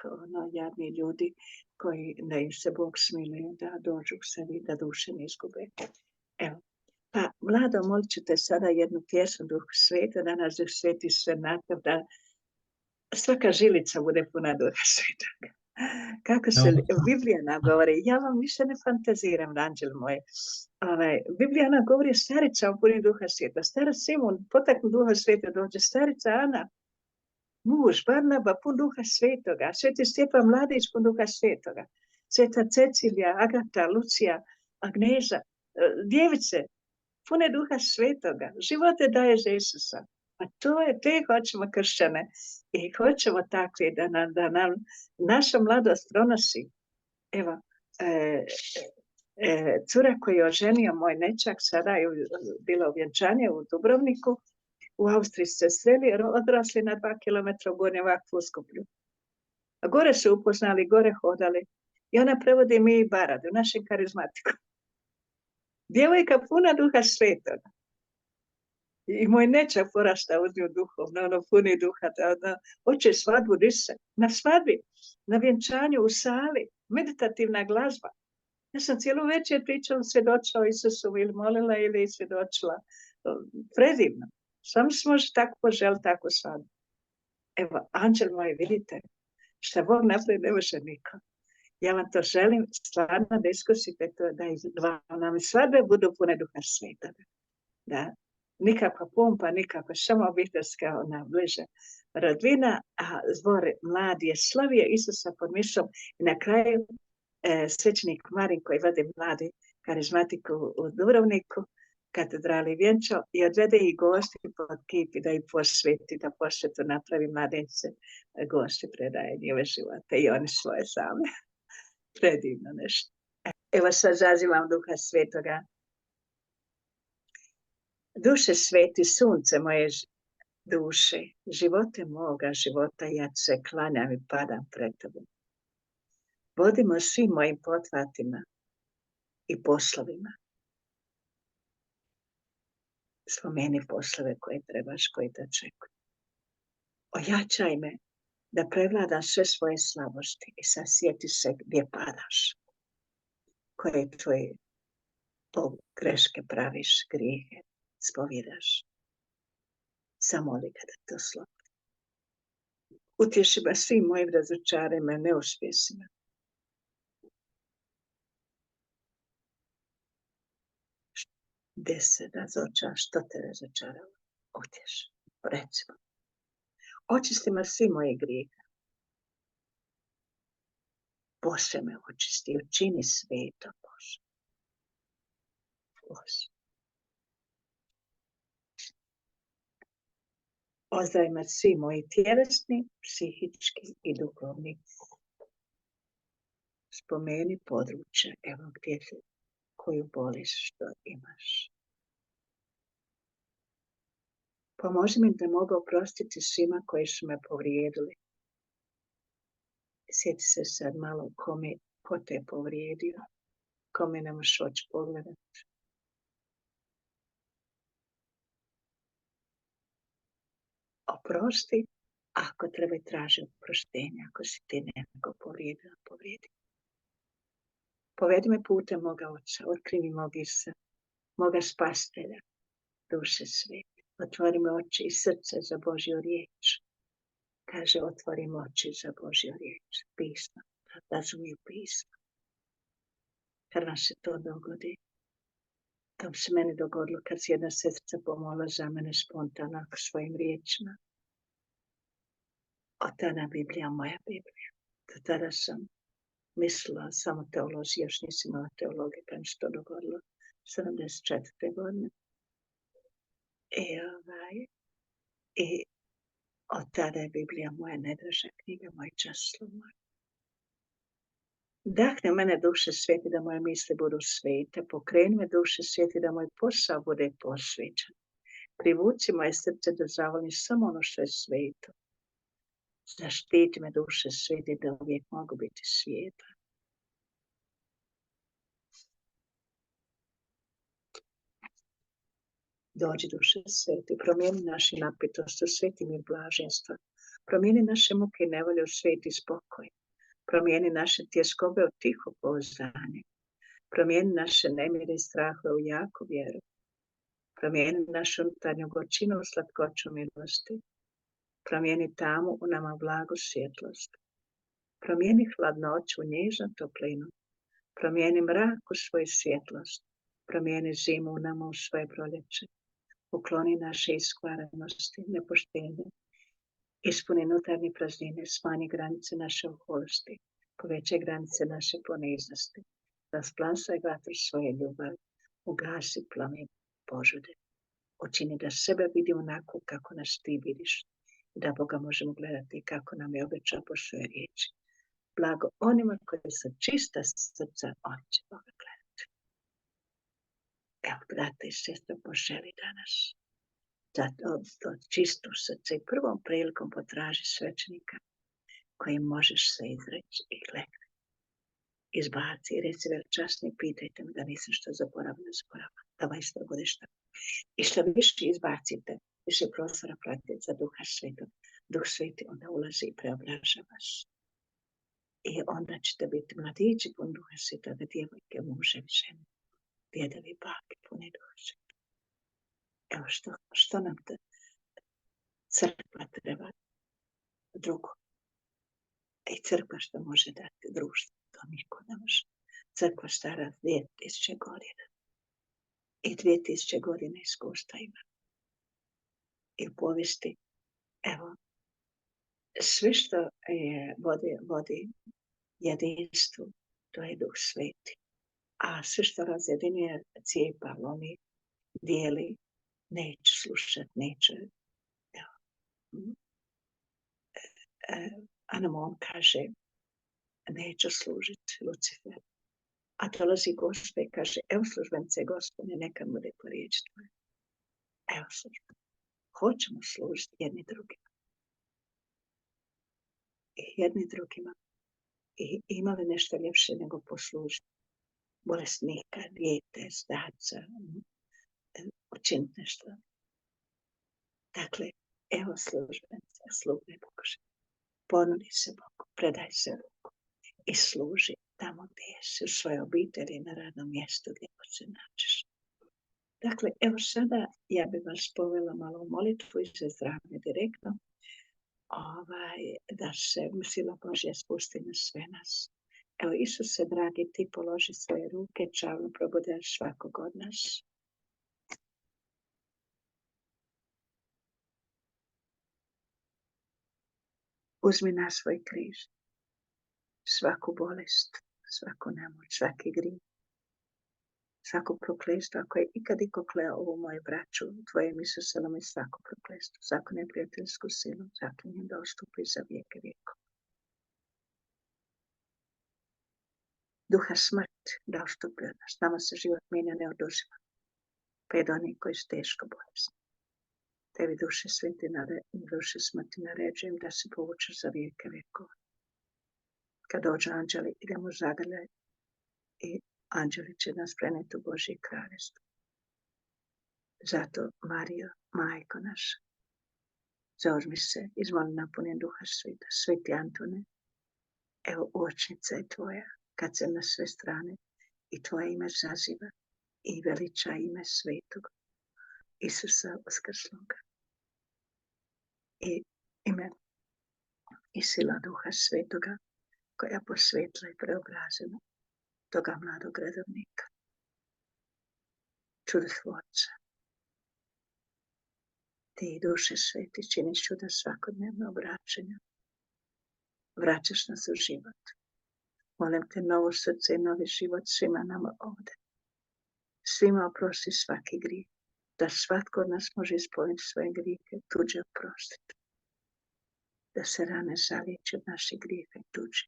jadni ljudi koji ne im se Bog smiluje da dođu k sebi, da duše ne izgube. Evo, pa mlado, molit ću te sada jednu pjesmu Duh Sveta, da nas Duh Sveti sve nakav, da svaka žilica bude puna Duha Svetoga. Kako se Biblija nam govori, ja vam više ne fantaziram, anđel moj. Biblija nam govori starica puni Duha Sveta, starac Simon potaknu Duha Sveta dođe, starica Ana, muž Barnaba pun Duha Svetoga, sveti Stjepan Mladić pun Duha Svetoga, sveta Cecilija, Agata, Lucija, Agneza, djevice pune Duha Svetoga, živote daje za Isusa. A to je, te hoćemo kršćane i hoćemo takve da nam naša mladost pronosi. Evo, cura koju je oženio moj nečak, sada je bila u vjenčanje u Dubrovniku, u Austriji se sreli, odrasli na 2 kilometra u Gornjem Vakfu u Skuplju. A gore su upoznali, gore hodali. I ona prevodi mi i Baradu, našem karizmatiku. Djevojka puna Duha Svetoga. I moj nečak porasta od nju duhovno, puni Duha. Hoće svadbu disa. Na svadbi, na vjenčanju, u sali, meditativna glazba. Ja sam cijelu večer pričala, svjedočila o Isusu ili molila ili svjedočila. Predivno. Samo se može tako poželiti, tako svadbu. Evo, anđel moj, vidite, šta Bog napravi ne može niko. Ja vam to želim stvarno da iskusite to, da nam svadbe budu pune Duha Svetoga. Da, nikakva pompa, nikakva, samo obiteljska, bliže rodbina, a zbor mladi je slavio Isusa pod mišom i na kraju svećenik Marin koji vodi mladi karizmatiku u Dubrovniku, katedrali vjenčao i odvede ih gosti pod kipi da ih posveti, da posvetu napravi mladence, gosti predaje njihove živote i oni svoje same. Predivno nešto. Evo sad zazivam Duha Svetoga. Duše sveti, sunce moje duše, živote moga života, ja se klanjam i padam pred tobom. Vodimo svim mojim pothvatima i poslovima. Spomeni poslove koje trebaš, koje te očekuju. Ojačaj me da prevladam sve svoje slabosti i sad sjeti se gdje padaš. Koje tvoje greške praviš, grijehe, spovjedaš. Zamoli ga da to slobodi. Utješi me svim mojim razočarima i neuspjesima. Gdje se razočaraš, što te razočaralo? Utješi, recimo. Očisti me svi moje grijehe. Bože me očisti, učini sveto, Bože. Bože. Ozdravi me svi moji tjelesni, psihički i duhovni. Spomeni područje, evo gdje te, koju boliš, što imaš. Pomozi mi da mogu oprostiti svima koji su me povrijedili. Sjeti se sad malo ko te je povrijedio, kome ne možeš oći pogledati. Oprosti, ako treba traži oproštenja, ako si ti nekako povrijedi. Povedi me putem moga oca, otkrivi mog Isusa, moga spastelja, duše svete. Otvori mi oči i srce za Božju riječ. Kaže, otvori mi oči za Božju riječ. Pismo, razumiju pismo. Kad vam se to dogodi, to se meni dogodilo kad se jedna sestrica pomolila za mene spontano svojim riječima. Od tada Biblija moja Biblija. Do tada sam mislila samo teologiji, još nisam imala teologije, kad mi se to dogodilo 74. godine. I od tada je Biblija moja najdraža knjiga, moj časlov moj. Dahne mene duše sveti da moje misli budu svete, pokreni me duše sveti da moj posao bude posvećen. Privuci moje srce da zavolim samo ono što je sveto. Zaštiti me duše sveti da uvijek mogu biti svijeta. Dođi duše sveti, promijeni naše napetost u sveti mir blaženstva. Promijeni naše muke i nevolje u sveti spokoj. Promijeni naše tjeskobe u tiho pouzdanje. Promijeni naše nemire i strahove u jaku vjeru. Promijeni našu unutarnju gorčinu u slatkoću milosti. Promijeni tamu u nama blagu svjetlost. Promijeni hladnoću u nježnu toplinu. Promijeni mrak u svoju svjetlost. Promijeni zimu u nama u svoje proljeće. Ukloni naše iskvarenosti, nepoštenje. Ispuni unutarnje praznine, smanji granice naše oholosti. Povećaj granice naše poniznosti. Rasplamsaj vatru svoje ljubavi. Ugasi plamen požude. Učini da sebe vidi onako kako nas ti vidiš. Da Boga možemo gledati kako nam je obećao po svoje riječi. Blago onima koji su čista srca, oni će Boga gledati. Evo, brate i sestre, poželi danas da to čisto srce i prvom prilikom potraži svećenika koji možeš se izreći i gledati. Izbaci i reci veličasni, pitajte me da nisam što zaboravila. Da vam isto bude što. I što više izbacite, više prostora pratite za Duha Svetog. Duh Sveti onda ulazi i preobraža vas. I onda ćete biti mladići pun Duha Svetoga, djevojke, muževi, žene, djedovi, bake, puni Duha Svetoga. Evo što nam te crkva treba drugo. I crkva što može dati društvo, to niko ne može. Crkva stara 2000 godina. I 2000 godina iskustva ima. I u povijesti, evo, sve što je vodi jedinstvu, to je Duh Sveti. A sve što razjedinuje, cijepa, lomi, dijeli, neće slušati, neće. Anamon kaže, neću služiti Lucifer. A dolazi Gospe i kaže, evo službenice Gospodine, neka bude po riječi tvoje. Evo službenice. Hoćemo služiti jedni drugima. I jedni drugima I ima li nešto ljepše nego poslužiti bolesnika, dijete, starca, učiniti nešto. Dakle, evo službenica, sluge Bože. Ponudi se Bogu, predaj se Bogu i služi tamo gdje jesi, u svojoj obitelji, na radnom mjestu gdje god se nađeš. Dakle, evo sada ja bih vas povela malo u molitvu i za zdravlje direktno, da se sila Božja spusti na sve nas. Evo, Isuse, dragi, ti položi svoje ruke, čavno probudaš svakog od nas. Uzmi na svoj križ svaku bolest, svaku nemoć, svaki grijeh, svako prokletstvo. Ako je ikad iko kleo ovu moju braću, tvojim Isuselom i svako prokletstvo, svaku neprijateljsku silu, zaklinjem da ostupi za vijeke vijekova. Duha smrt da ostupi od nas, nama se život mijenja neoduzima, pa je do onih koji su teško bolesni. Tebi duše sveti duše smrti naređujem da se povučeš za vijeke vijekova. Kad dođu anđeli, idemo zagrljaj i anđeli će nas preneti u Božje kraljevstvo. Zato, Marijo, majko naša, zauzmi se, izvoli napunjen Duha Sveta, Sveti Antone, evo očnica je tvoja, kad se na sve strane i tvoje ime zaziva i veliča ime Svetog Isusa Uskrsloga. I ime i sila Duha Svetoga, koja posvetla i preobrazila toga mladog redovnika, čudotvorca. Ti, Duše Sveti, činiš čuda svakodnevno obraćanja. Vraćaš nas u život. Molim te novo srce i novi život svima nama ovdje. Svima oprosti svaki grijeh, da svatko od nas može ispuniti svoje grijehe, tuđe oprostiti. Da se rane zaliječe od naših grijeha i tuđe.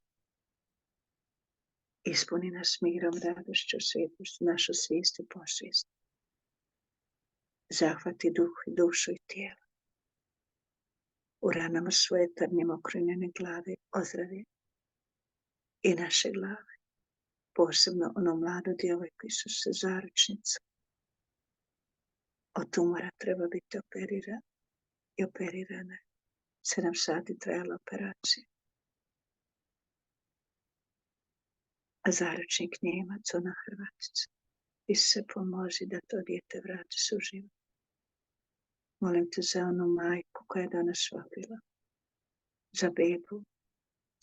Ispuni nas mirom, radošću, svjetlošću, našu svijest i posvijest. Zahvati duh, dušu i tijelo. U ranama svoje trnjem okrunjene glave ozdravi i naše glave. Posebno ono mlado djevojko Isuse, zaručnicu. Od tumora treba biti operirana. 7 sati trajala operacija. A zaručnik Njemac, ona Hrvatica. Isuse, pomozi da to dijete vrati se u život. Molim te za onu majku koja je danas vapila. Za bebu,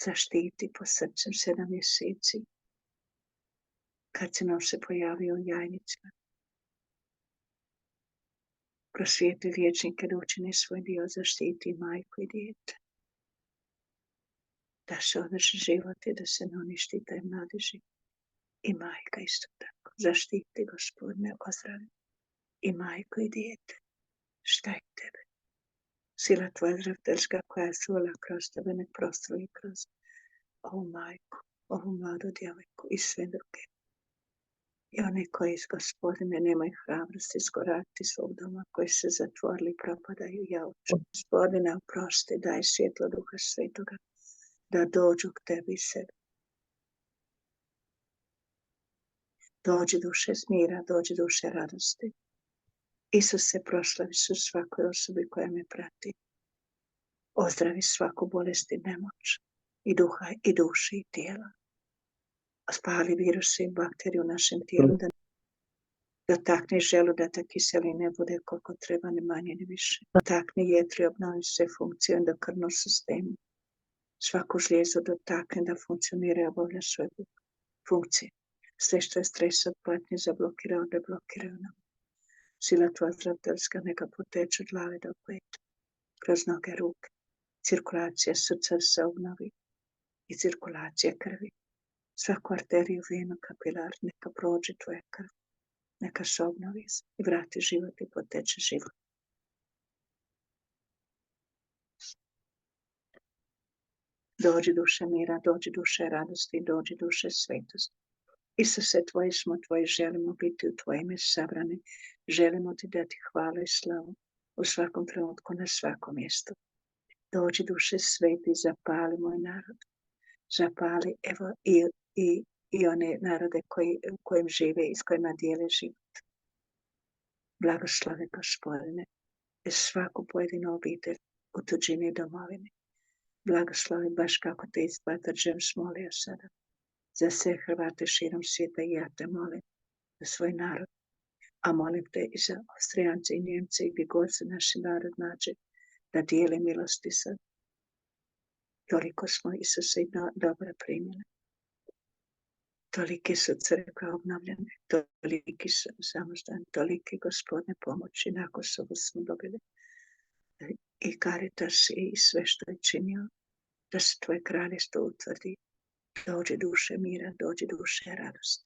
zaštiti po srcem 7 mjeseci. Karcinom se pojavio u jajnicima. Prosvijetli liječnike da učine svoj dio, zaštiti majku i dijete. Da se održi život i da se ne uništi taj mladi život. I majka isto tako. Zaštiti, Gospodine, ozdravi. I majku i dijete. Šta je tebe? Sila tvoja zdraviteljska koja je sula kroz tebe, nek prostruje kroz ovu majku, ovu mladu djevojku i sve druge. I one koji, Gospodine, nemaju hrabrosti skorakti svog doma, koji se zatvorili i propadaju, ja uču. Gospodine, oprosti, daj svjetlo Duha Svetoga, da dođu k tebi i sebi. Dođi duše smira, dođi duše radosti. Isuse, proslavi se svakoj osobi koja me prati. Ozdravi svaku bolest i nemoć, i duha, i duše, i tijela. Spali viruse i bakterije u našem tijelu, da dotakni želudac, kiseline bude koliko treba, ne manje ni više. Dotakni jetru i obnovi sve funkcije u endokrvnom sistemu. Svaku žlijezu dotakni da funkcionira i obavlja svoje funkcije. Sve što je stres od patnje zablokirao, deblokirao nam. Sila tvoja zdraviteljska neka poteče od glave do peta, kroz noge, ruke. Cirkulacija srca se obnovi i cirkulacija krvi. Svaku arteriju, venu, kapilar, neka prođe tvoja krv. Neka se obnovi i vrati život i poteče život. Dođi duše mira, dođi duše radosti, dođi duše svetosti. Isuse, tvoji smo, tvoji želimo biti u tvoje ime sabrani. Želimo ti dati hvalu i slavu u svakom trenutku, na svakom mjestu. Dođi duše sveti, zapali moj narod. zapali, evo, i one narode u kojim žive i s kojima dijele život. Blagoslovi Gospodine svaku pojedinu obitelj u tuđini domovini. Blagoslovi baš kako te isplata James molio sada. Za sve Hrvate širom svijeta i ja te molim za svoj narod. A molim te i za Austrijance i Njemce i gdje god se naši narod nađe da dijele milosti sad. Toliko smo Isuse i dobro primjene. Tolike su crkve obnovljene, toliki su samostan, tolike Gospodne pomoći na Kosovu smo dobili. I Caritas i sve što je činio, da se tvoje kraljevstvo utvrdi. Dođi duše mira, dođi duše radosti.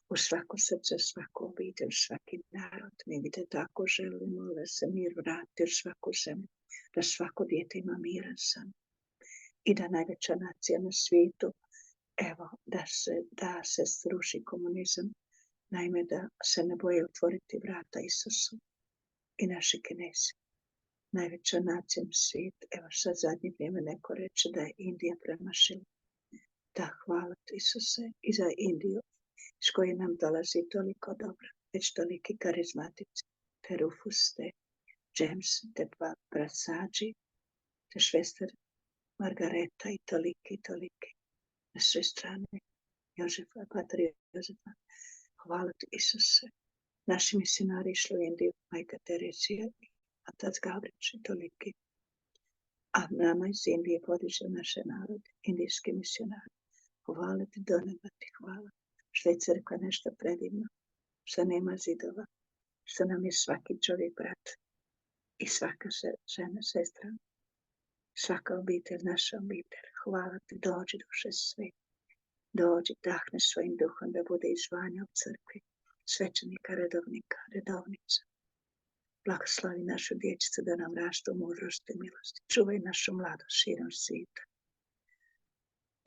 U svako srce, svaku obitelj, svaki narod. Mi bi te tako želimo da se mir vrati u svaku zemlju, da svako dijete ima miran san. I da najveća nacija na svijetu, evo, da se sruši komunizam, naime da se ne boje otvoriti vrata Isusu i naši Kinezi. Najveća nacija na svijetu, evo sad zadnje vrijeme neko reče da je Indija premašila. Da, hvala ti Isuse i za Indiju, s koje nam dolazi toliko dobro, već toliki karizmatici, te Rufus, te James, te Prasađi, te Švester, Margareta i toliki, na sve strane, Jožefa, Patar Jožefa. Hvala ti Isuse. Naši misionari išli u Indiju, majka Teresija i otac Gavrić i toliki. A nama iz Indije podiže naše narode, indijski misionari. Hvala ti, do neba ti hvala. Što je crkva nešto predivno, što nema zidova, što nam je svaki čovjek brat i svaka žena, sestra, svaka obitelj, naša obitelj. Hvala ti, dođi duše sve. Dođi, dahne svojim duhom da bude izvanja u crkvi, svećenika, redovnica. Blagoslovi našu dječicu da nam rastu u mudrosti i milosti. Čuvaj našu mladost širom svijeta.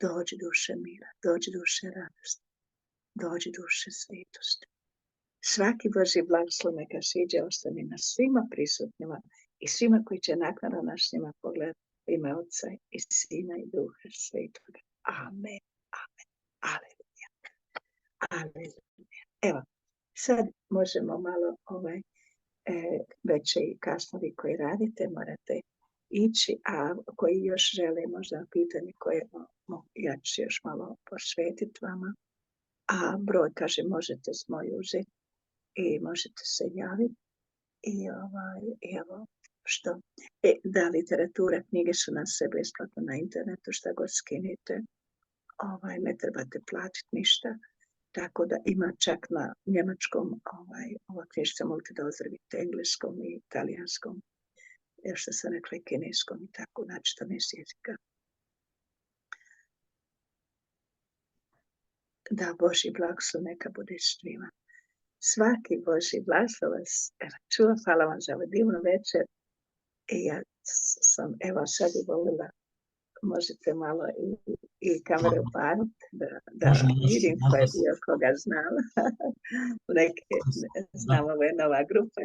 Dođi duše mira, dođi duše radosti, dođi duše svetosti. Svaki Božji blagoslov neka siđe ostane na svima prisutnima i svima koji će naknadno naš njima pogledati ime Otca i Sina i Duha Svetoga. Amen, amen, aleluja, aleluja. Evo, sad možemo malo već i kasno vi koji radite, morate ići, a koji još žele možda pitanje koje ja ću još malo posvetiti vama. A broj, kaže, možete moj uzeti i možete se javiti. I evo, što? Da, literatura, knjige su na sve besplatno na internetu, šta god skinite. Ne trebate platiti ništa. Tako da ima čak na njemačkom, ova knjižica možete da ozdravite engleskom i italijanskom. Što sam rekla i kineskom i tako, znači 14 jezika. Da, Božji blagoslov neka bude s svima. Svaki Božji blagoslov vas čuva. Hvala vam za ovaj divnu večer. I ja sam, evo sad je volila, možete malo i kamere upaliti, da vidim ko je bio, koga znam. Znam, ovo je nova grupa.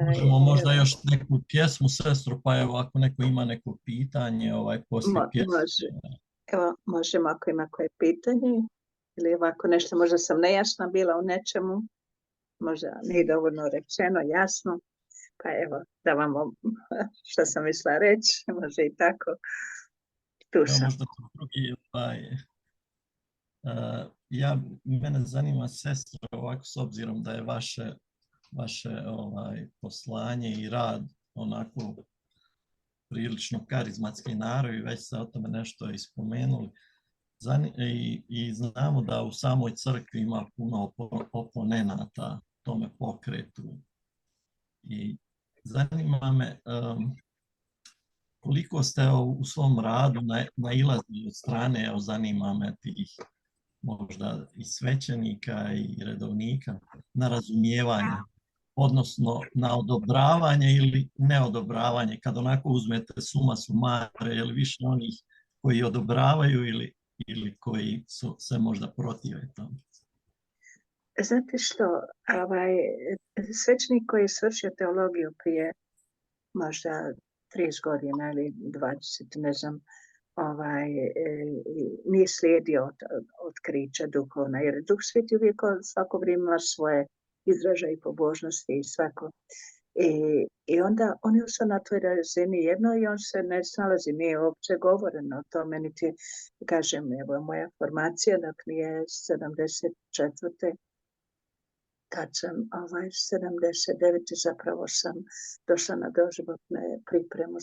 Možemo možda još neku pjesmu, sestru, pa evo ako neko ima neko pitanje, poslije pjesme. Može. Evo, možemo ako ima koje pitanje, ili ovako nešto, možda sam nejasna bila u nečemu, možda nije dovoljno rečeno, jasno, pa evo, da vam što sam mislila reći, može i tako, tu sam. Možda to drugi, mene zanima, sestra, ovako s obzirom da je vaše poslanje i rad onako prilično karizmatski naravi, već ste o tome nešto ispomenuli. I znamo da u samoj crkvi ima puno oponenata tome pokretu. I zanima me koliko ste u svom radu nailazili od strane, zanima me tih možda i svećenika i redovnika, na razumijevanje, odnosno na odobravanje ili neodobravanje, kad onako uzmete suma sumare, ili više onih koji odobravaju ili koji se možda protive tome. Znate što, svećenik koji je svršio teologiju prije možda 30 godina ili 20, ne znam, nije slijedio otkrića duhovna, jer Duh Sveti uvijek svako vrijeme ima svoje izražaje i pobožnosti i svako. I onda oni su na toj razini jedno i on se ne snalazi, nije uopće govoreno o tome, niti kažem, evo moja formacija, dakle je 74. Kad sam 79. zapravo sam došla na doživotne pripremu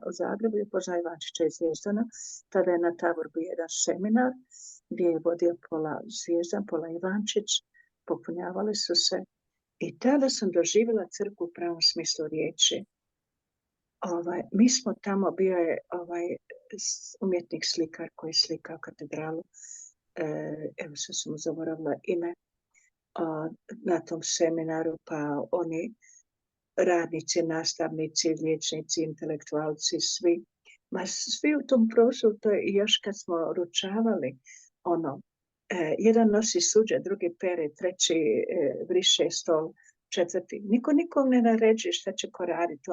u Zagrebu i poznao Ivančića iz Zvijezdana. Tada je na Taboru bio jedan seminar gdje je vodio pola Zvijezdan, pola Ivančić, popunjavali su se. I tada sam doživjela crkvu u pravom smislu riječi. Mi smo tamo, bio je umjetnik slikar koji slika katedralu. Evo sad sam zaboravila ime. Na tom seminaru, pa oni radnici, nastavnici, liječnici, intelektualci, svi u tom prostoru, to je još kad smo ručavali, jedan nosi suđe, drugi pere, treći vriše stol, četvrti. Niko nikom ne naređuje šta će ko raditi,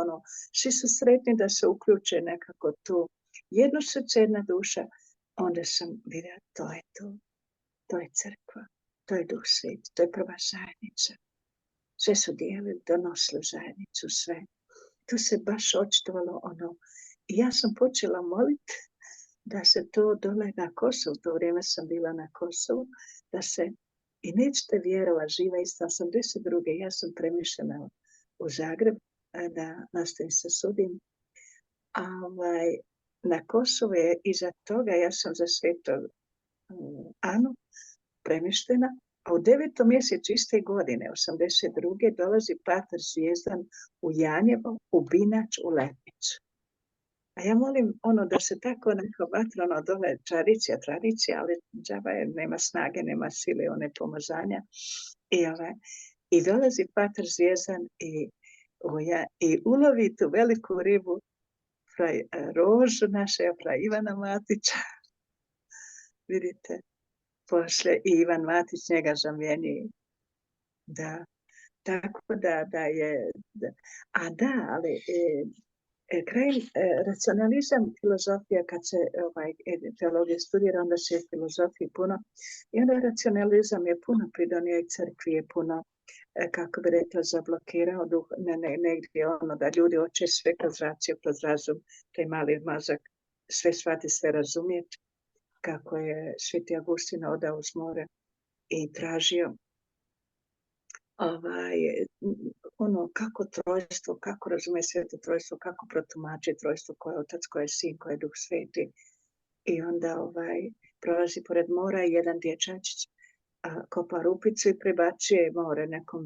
svi su sretni da se uključe nekako tu. Jedno srce, jedna duša, onda sam vidjela, to je crkva. To je Duh Sveti, to je prva zajednica. Sve su dijelili, donosili zajednicu, sve. Tu se baš očitovalo I ja sam počela moliti da se to dole na Kosovu, to vrijeme sam bila na Kosovu, da se, i nećete vjerovati, živa isto 82. Ja sam premišljena u Zagreb da nastavim se sudim. Na Kosovu je iza toga, ja sam za Svetog Anu premještena, a u 9. mjesecu iste godine, 82. dolazi pater Zvijezdan u Janjevo, u Binač, u Letnicu. A ja molim da se tako neko vatrano dole tradicija, ali džaba je, nema snage, nema sile, pomazanja. I dolazi pater Zvijezdan i ulovi tu veliku ribu, fraj Rožu naše, fraj Ivana Matića. Vidite, poslije i Ivan Matić njega zamijeni. Da, tako da je... ali kraj racionalizam, filozofija, kad se teologija studira, onda se je filozofija puno. I onda racionalizam je puno pridonio i crkvi je puno, kako bi rekla, zablokirao duh, negdje da ljudi hoće sve kroz raciju, kroz razum, taj mali mazak, sve shvati, sve razumjeti. Kako je Sveti Augustin odao uz more i tražio kako trojstvo, kako razume sveto trojstvo, kako protumači trojstvo, ko je otac, ko je sin, ko je Duh Sveti. I onda prolazi pored mora i jedan dječačić kopa rupicu i prebacuje more nekom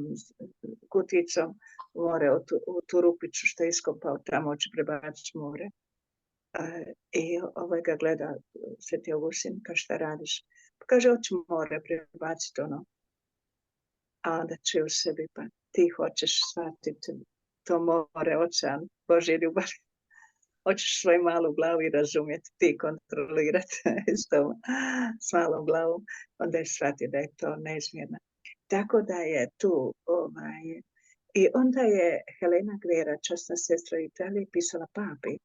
kuticom more u tu rupicu što je iskopao, tamo hoće prebaciti more. I ga gleda Sveti Augustin, kao šta radiš? Pa kaže, hoću more prebaciti A onda će u sebi, pa ti hoćeš shvatiti to more, ocean Božje ljubavi. Hoćeš svoju malu glavu i razumjeti, ti kontrolirati s malom glavom. Onda je shvatio da je to neizmjerno. Tako da je tu i onda je Helena Glera, časna sestra Italije, pisala papi.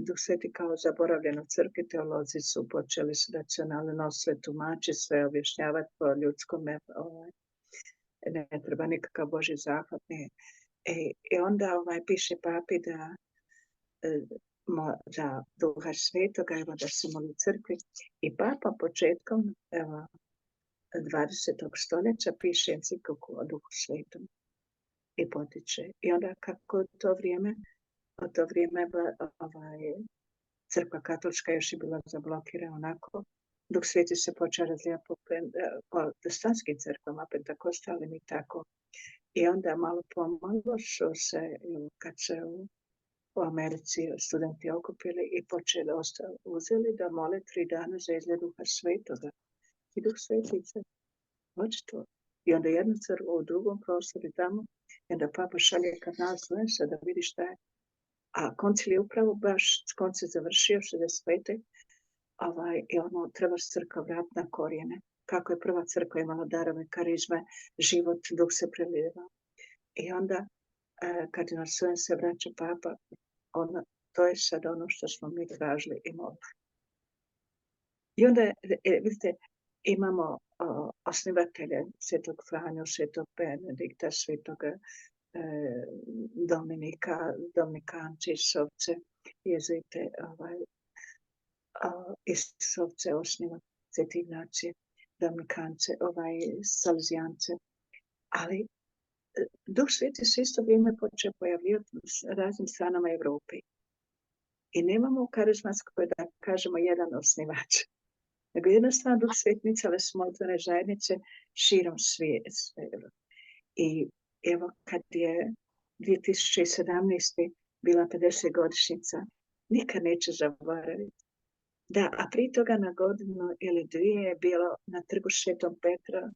Duh Sveti kao zaboravljen u crkvi, teolozi su počeli s racionalno sve tumači, sve objašnjavati po ljudskom, ne treba nikakav Božji zahvat. I onda piše papi da Duha Svetoga, da se moli u crkvi. I papa početkom 20. stoljeća piše encikliku o Duhu Svetom i potiče. I onda kako to vrijeme crkva katolička još je bila zablokirana onako. Duh Sveti se počeo razlijati po protestantskim crkvama, pentakostalnim i tako. I onda malo pomalo su se, kad se u Americi studenti okupili i uzeli da mole 3 dana za izgled Duha Svetoga. I Duh Sveti se očito. I onda jednu crkvu u drugom prostoru tamo, i onda papa šalje kardinal Suensa da vidi šta je. A koncil je upravo baš koncil završio 65. I treba crkva vratiti na korijene. Kako je prva crkva imala darove, karizme, život, duh se prelijeva. I onda, kardinal Suens se vraća papa, To je sad ono što smo mi tražili i molili. I onda, vidite, imamo osnivatelje Svetog Franju, Svetog Benedikta, Svetog Dominika, Dominikančisovce, jezuite, Isusovce osniva, Sveti Ignacije, Dominikance, Salezijance. Ali Duh Sveti se isto vrijeme počeo pojavljivati na raznim stranama Evrope. I nemamo u karizmatskoj, da kažemo, jedan osnivač. Nego jednostavno Duh Svetnicale smo otvorene zajednice širom svijeta. I evo kad je 2017. bila 50 godišnjica, nikad neće zaboraviti. Da, a prije toga na godinu ili dvije je bilo na trgu Svetog Petra,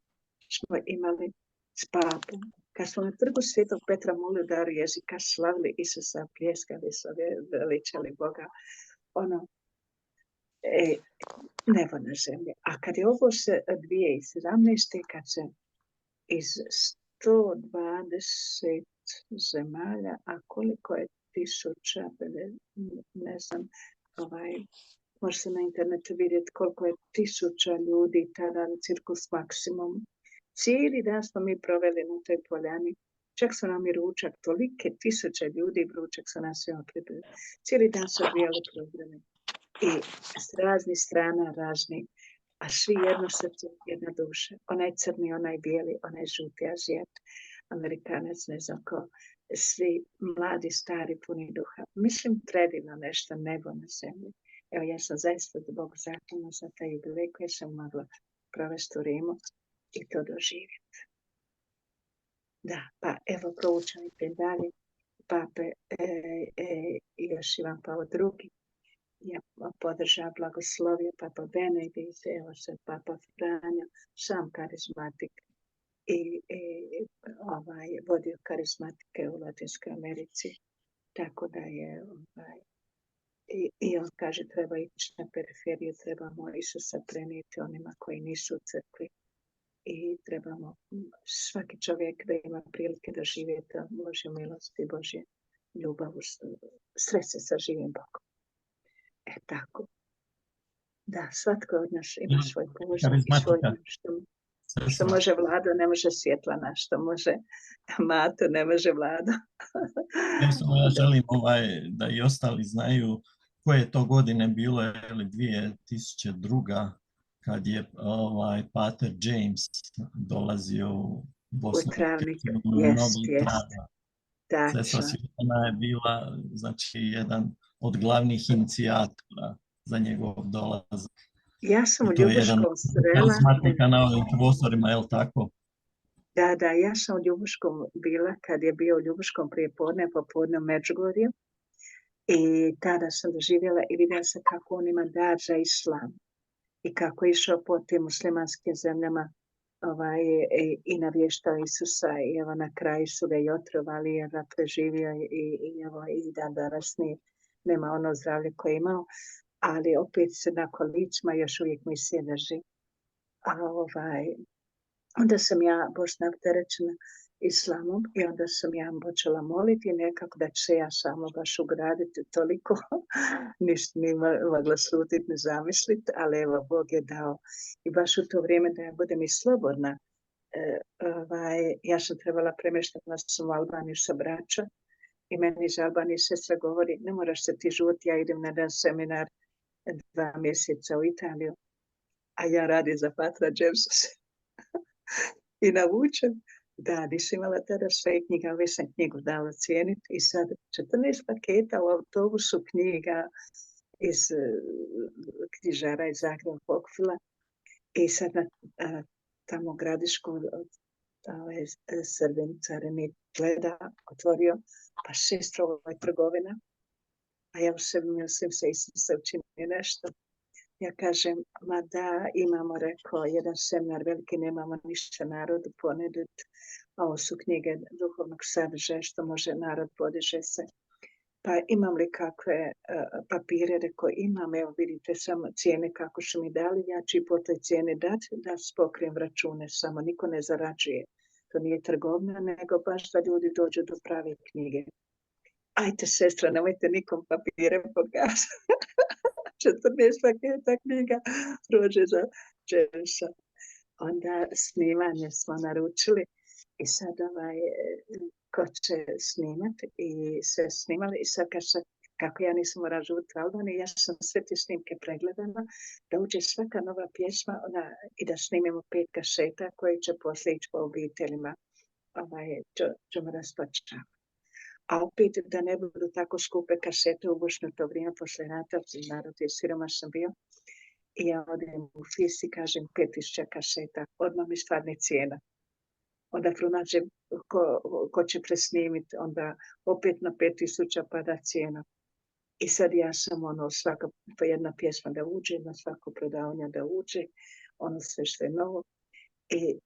smo imali s papom. Kad smo na trgu Svetog Petra molili daru jezika, slavili Isusa, pljeskali se, veličali Boga, nebo na zemlji. A kad je ovo se 2017. kad se iz 120 zemalja, a koliko je tisuća, ne znam, može se na internetu vidjeti koliko je tisuća ljudi tada na Cirkus Maksimum. Cijeli dan smo mi proveli na toj poljani. Čak su nam i ručak, tolike tisuće ljudi i ručak su nas sve okrepili. Cijeli dan su odvijali programe. I s raznih strana razni, a svi jedno srce, jedna duša. Onaj crni, onaj bijeli, onaj žuti Azijat, Amerikanac, ne znam ko. Svi mladi, stari, puni duha. Mislim, predivno nešto, nebo na zemlji. Evo, ja sam zaista Bogu zahvalna za taj jubilej koji sam mogla provesti u Rimu i to doživjeti. Da, pa evo proučajte dalje. Pape još Ivan Pavao II. Ja podržava blagoslovio Papa Benedikt, evo sad Papa Franjo, sam karizmatik i vodio karizmatike u Latinskoj Americi. Tako da je i on kaže treba ići na periferiju, trebamo Isusa prenijeti onima koji nisu u crkvi i trebamo svaki čovjek da ima prilike da živjeti Božju milost i Božje ljubav, sreće sa živim Bogom. Tako. Da, svatko od nas ima svoj položaj i svoj što može Vlado, ne može Svjetlana, što može Mato, ne može Vlado. Ja želim da i ostali znaju koje to godine bilo, ili 2002. kad je Pater James dolazio u Bosnu i Hercegovinu. Sestra Svjetlana je bila, znači, jedan od glavnih inicijatora za njegov dolazak. Ja sam u Ljubuškom srela. Karizmatika na ovim prostorima, je li tako? Da, ja sam u Ljubuškom bila kad je bio u Ljubuškom popodne u Međugorju. I tada sam doživjela i vidjela sam kako on ima dar za islam. I kako je išao po tim muslimanskim zemljama i navještao Isusa. I evo na kraju su ga i otrovali jer ga preživio i dan danas nema ono zdravlje koje je imao. Ali opet se na kolicima još uvijek misije drži. Onda sam ja Bosna opterećena islamom i onda sam ja počela moliti nekako da će se ja samo baš ugraditi toliko. Ništa nije mogla slutiti, ne zamisliti, ali evo Bog je dao. I baš u to vrijeme da ja budem i slobodna. Ja sam trebala premještati u Albaniju sa braća i meni iz Albanije sestra govori ne moraš se ti žuti, ja idem na jedan seminar 2 mjeseca u Italiju, a ja radim za Patra Jamesa. I navučem da nisam imala tada sve knjiga, ove sam knjigu dala cijeniti i sad 14 paketa u autobusu knjiga iz knjižara iz Zagreba pokupila i sad tamo Gradišku Srbin carenik gleda, otvorio, pa sestro, ovo je trgovina, a ja u sebi mislim se učini nešto. Ja kažem, ma da, imamo, rekao, jedan seminar veliki, nemamo ništa narodu ponuditi. Ovo su knjige duhovnog sadržaja što može narod podiže se. Pa imam li kakve papire, rekao, imam, evo vidite samo cijene kako su mi dali, ja ću i po toj cijeni dati da spokrijem račune, samo niko ne zarađuje. To nije trgovina, nego baš da ljudi dođu do prave knjige. ajte sestra, nemojte nikom papire pokazati. 14 paketa knjiga prođe za Jamesa. Onda snimanje smo naručili i sad ko će snimati i sve snimali i sad kako ja nisam morala živjeti u Albaniji, ja sam sve te snimke pregledala, da uđe svaka nova pjesma i da snimimo 5 kaseta koji će poslije ići po obiteljima ćemo raspačavati. A opet da ne budu tako skupe kasete u Bošnju to vrijeme posle rata, narod je siromašan bio. I ja odem u FIS i kažem 5000 kaseta, odmah mi stvarne cijena. Onda pronađem ko će presnimiti, onda opet na 5000 pada cijena. I sad ja sam svaka po jedna pjesma da uđe, na svako predavanje da uđe, sve što je novo. I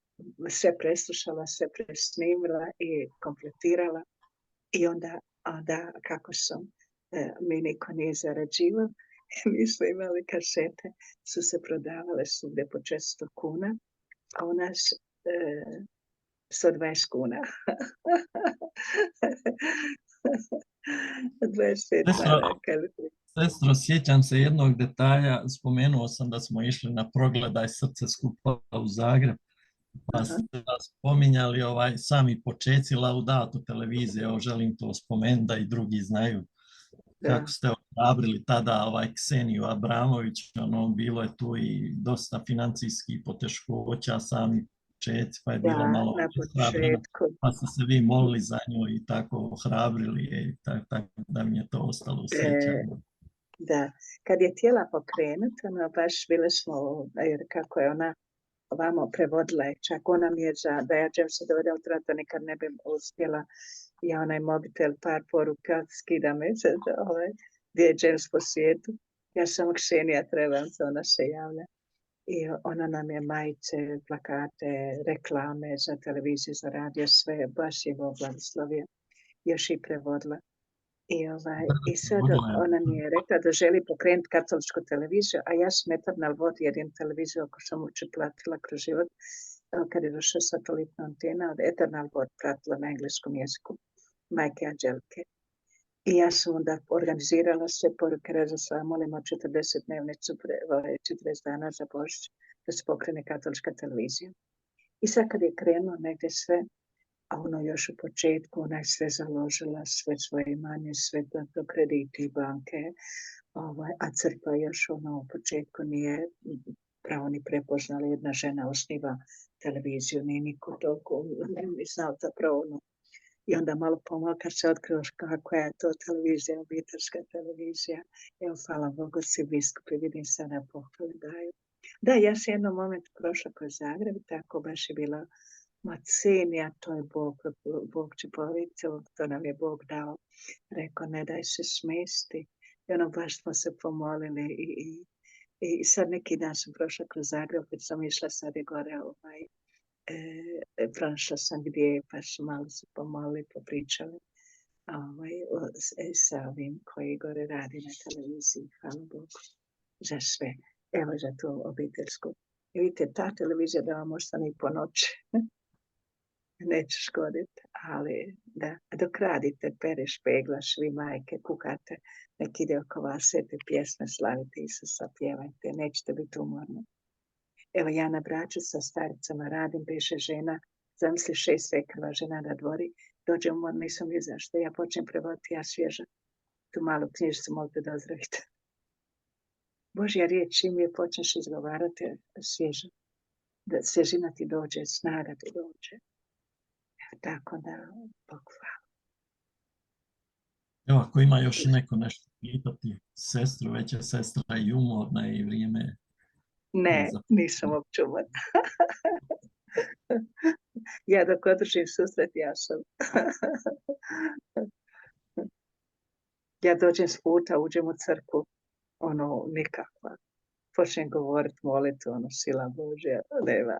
sve preslušala, sve presnimila i kompletirala. I onda kako sam, mi niko nije zarađivao, mi smo imali kasete, su se prodavale svugdje po 400 kuna, a u nas 120 kuna. 25 maraka. Sestro, sjećam se jednog detalja, spomenuo sam da smo išli na Progledaj srce skupa u Zagreb, pa ste spominjali sami počeci Laudato televizije, želim to spomenuti da i drugi znaju kako ste ohrabrili tada Kseniju Abramović, bilo je tu i dosta financijskih poteškoća, sami počeci, pa je bila malo ohrabrena, pa ste se vi molili za nju i tako ohrabrili, tako da mi je to ostalo u sjećanju. Da, kad je htjela pokrenuti, baš bile smo, jer kako je ona ovamo prevodila je, čak ona mi je da ja Jamesa dovedem u trata, nikad ne bi uspjela, ja onaj mobitel, par poruka, skida me, gdje je James po svijetu, ja samo Ksenija trebam, ona se javlja. I ona nam je majice, plakate, reklame za televiziju, za radio, sve, baš je blagoslovio, još i prevodila. I sad ona mi je rekla da želi pokrenuti katoličku televiziju, a ja sam Eternal Vod, jedinu televiziju ako sam uče platila kroz život, kad je došla satelitna antena, od Eternal Vod pratila na engleskom jeziku, majke Anđelke. I ja sam onda organizirala sve poruke, razasla, molimo 40 dnevnicu, 40 dana za Božić, da se pokrene katolička televizija. I sad kad je krenuo negdje sve, a još u početku ona je sve založila, sve svoje imanje, sve do krediti i banke, a crkva još u početku nije pravo ni prepoznala, jedna žena osniva televiziju, nije niko toliko ne znao zapravo. I onda malo pomalo kad se otkrio kako je to televizija, obiteljska televizija, evo hvala Bogu, svi biskupi, vidim sada pohvali daju. Da, ja sam jednom moment prošla kroz Zagreb, tako baš je bila Macenija, to je Bog će povijeti, to nam je Bog dao. Rekao, ne daj se smesti. I baš smo se pomolili i sad neki dan sam prošla kroz Zagreb, kad sam išla sad je gore prošla sam gdje, pa su malo se pomolili, popričali sa ovim koji gore radi na televiziji, hvala Bogu za sve. Evo za tu obiteljsku. I vidite, ta televizija da vam ostane i po noći. Neće škoditi, ali da, dok radite, pereš, peglaš, vi majke, kukate, nek ide oko vas, sve te pjesme, slavite Isusa, pjevajte, nećete biti umorni. Evo ja na Braču sa staricama radim, beše žena, zamisli 6 svekrva žena na dvori, dođe umor, nisam ni zašto, ja počnem prevoditi, ja svježa, tu malu knjižicu možete dozdraviti. Božja riječ, čim je počneš izgovarati, svježa, da svježina ti dođe, snaga ti dođe. Tako da, Bog hvala. Evo, ako ima još neko nešto pitati sestru, već je sestra i umorna i vrijeme. Ne, nisam uopće umorna. Ja dok održim susret, ja sam. Ja dođem s puta, uđem u crkvu, nikakva. Počnem govoriti, moliti, sila Božja, nema.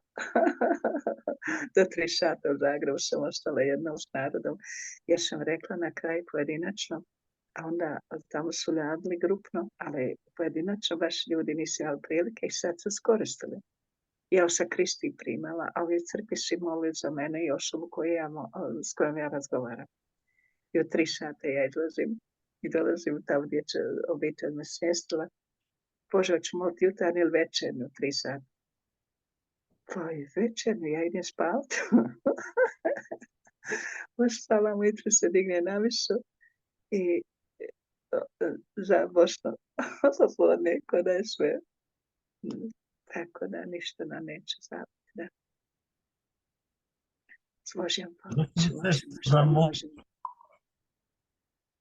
Do 3 sata u Zagrebu sam ostala jedna s narodom, jer sam rekla na kraju pojedinačno, a onda tamo su radili grupno, ali pojedinačno baš ljudi nisu imali prilike i sad su skoristili. Ja sam Kristi primala, a ovi crkvi su molili za mene i osobu s kojom ja razgovaram. I u 3 sata ja izlazim i dolazim tamo gdje će obitelj me smjestila. Bože, hoću moliti jutarnju ili večernju 3 sata. Pa i večernju, ja idem spavati. Ostala ujutro se digne na misu i za Bosnu popodne, ko da je sve. Tako da ništa nam neće zabiti. Da. S Božjom pomoći, možemo.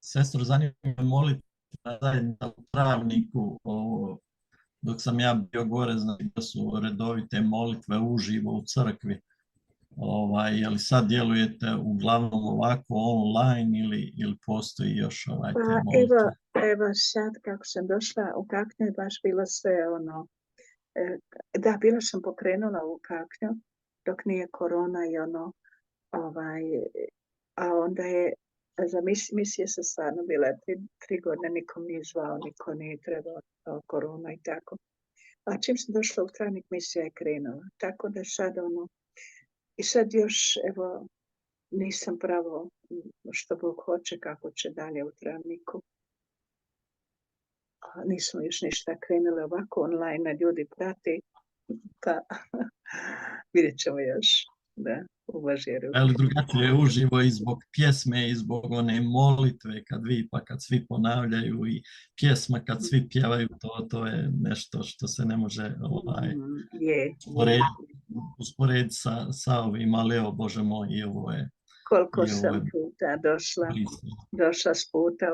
Sestro, zanima me moliti zajednica u Travniku, dok sam ja bio gore, znači da su redovite molitve uživo u crkvi. Je li sad djelujete uglavnom ovako online ili postoji još te molitve? Evo sad kako sam došla u Kaknju je baš bilo sve da, bila sam pokrenula u Kaknju dok nije korona i a onda je za misije se stvarno bila 3 godine, nikom nije zvao, niko nije trebao korona i tako. A čim sam došla u Travnik, misija je krenula. Tako da sad i sad još, evo, nisam pravo što Bog hoće, kako će dalje u Travniku. Nismo još ništa krenuli ovako online, ljudi prati, pa vidjet ćemo još, da, u Božje ruke. Ali drugačije je uživo i zbog pjesme i zbog one molitve kad svi ponavljaju i pjesma kad svi pjevaju, to je nešto što se ne može usporediti sa ovim, ali evo Bože moj, i ovo je. Koliko sam puta došla s puta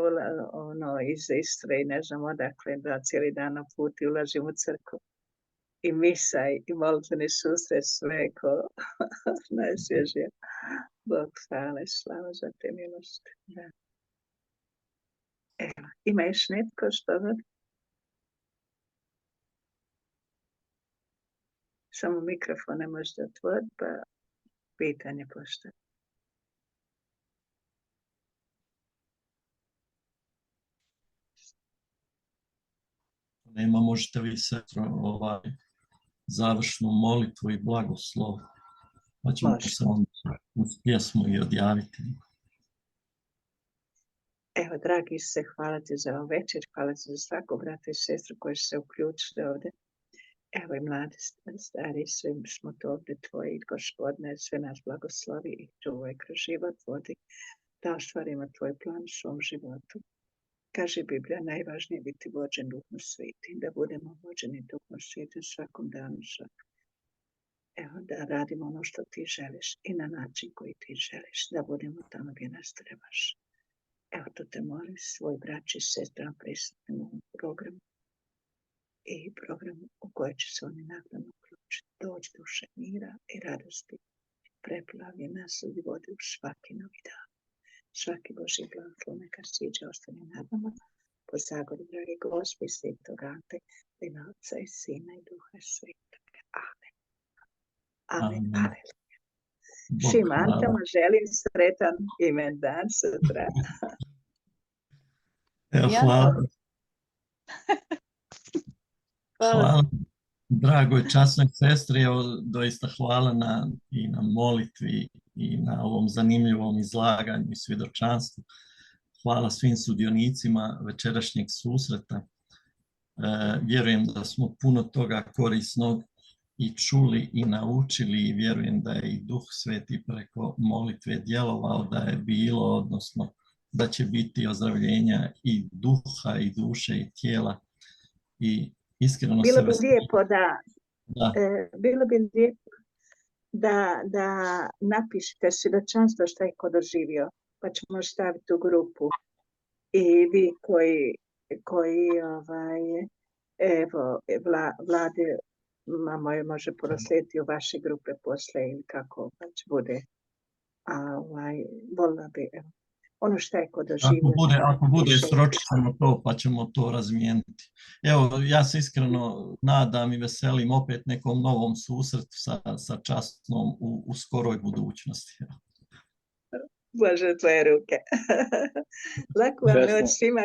iz Istre i ne znam odakle, da cijeli dan na put i ulazim u crkvu. I misa i molitveni susret, sve ko najsvježije. Bog hvala i slava za te milosti. Da. Evo, ima još netko što god? Samo mikrofon ne možete otvoriti, pa pitanje postaviti. Nema, možete vi sestro završnu molitvu i blagoslov, pa ćemo se onda uz pjesmu i odjaviti. Evo, dragi se, hvala ti za ovu večer, hvala ti za svako brata i sestru koji su se uključili ovdje. Evo i mladi, stari, svi smo to ovdje tvoji, Gospodine, sve nas blagoslovi i čuvaj kroz život vodi, da ostvarimo tvoj plan u svom životu. Kaže Biblija, najvažnije je biti vođen Duhom Svetim, da budemo vođeni Duhom Svetim svakom danu. Evo, da radimo ono što ti želiš i na način koji ti želiš, da budemo tamo gdje nas trebaš. Evo, to te molim, svoj braći i sestram prisutnim u programu i programu u kojoj će se oni naknadno uključiti. Dođi duše mira i radosti, preplavi nas i vodi u svaki novi dan. Svaki Božji blagoslov neka siđe ostane nad nama, po zagodi, dragi Gospodi, Svetog Ante, ime Otca i Sina i Duha Svetog. Amen. Amen. Amen. Svim Antama želim sretan imendan sutra. Evo, hvala. Hvala. Dragoj časnoj sestri, doista hvala i na molitvi i na ovom zanimljivom izlaganju i svjedočanstvu. Hvala svim sudionicima večerašnjeg susreta. Vjerujem da smo puno toga korisnog i čuli i naučili i vjerujem da je i Duh Sveti preko molitve djelovao, da je bilo, odnosno da će biti ozdravljenja i duha i duše i tijela. I iskreno bilo bi lijepo bilo bi lijepo da napišete svjedočanstvo što je ko doživio, pa ćemo staviti u grupu. I vi koji evo, Vlade može proslijediti u vaše grupe poslije ili kako već bude. Volila bi, evo, ono što je ko doživio. Ako bude sročimo to, pa ćemo to razmijeniti. Evo, ja se iskreno nadam i veselim opet nekom novom susretu sa časnom u skoroj budućnosti. Bože, tvoje ruke. Lako vam noć svima.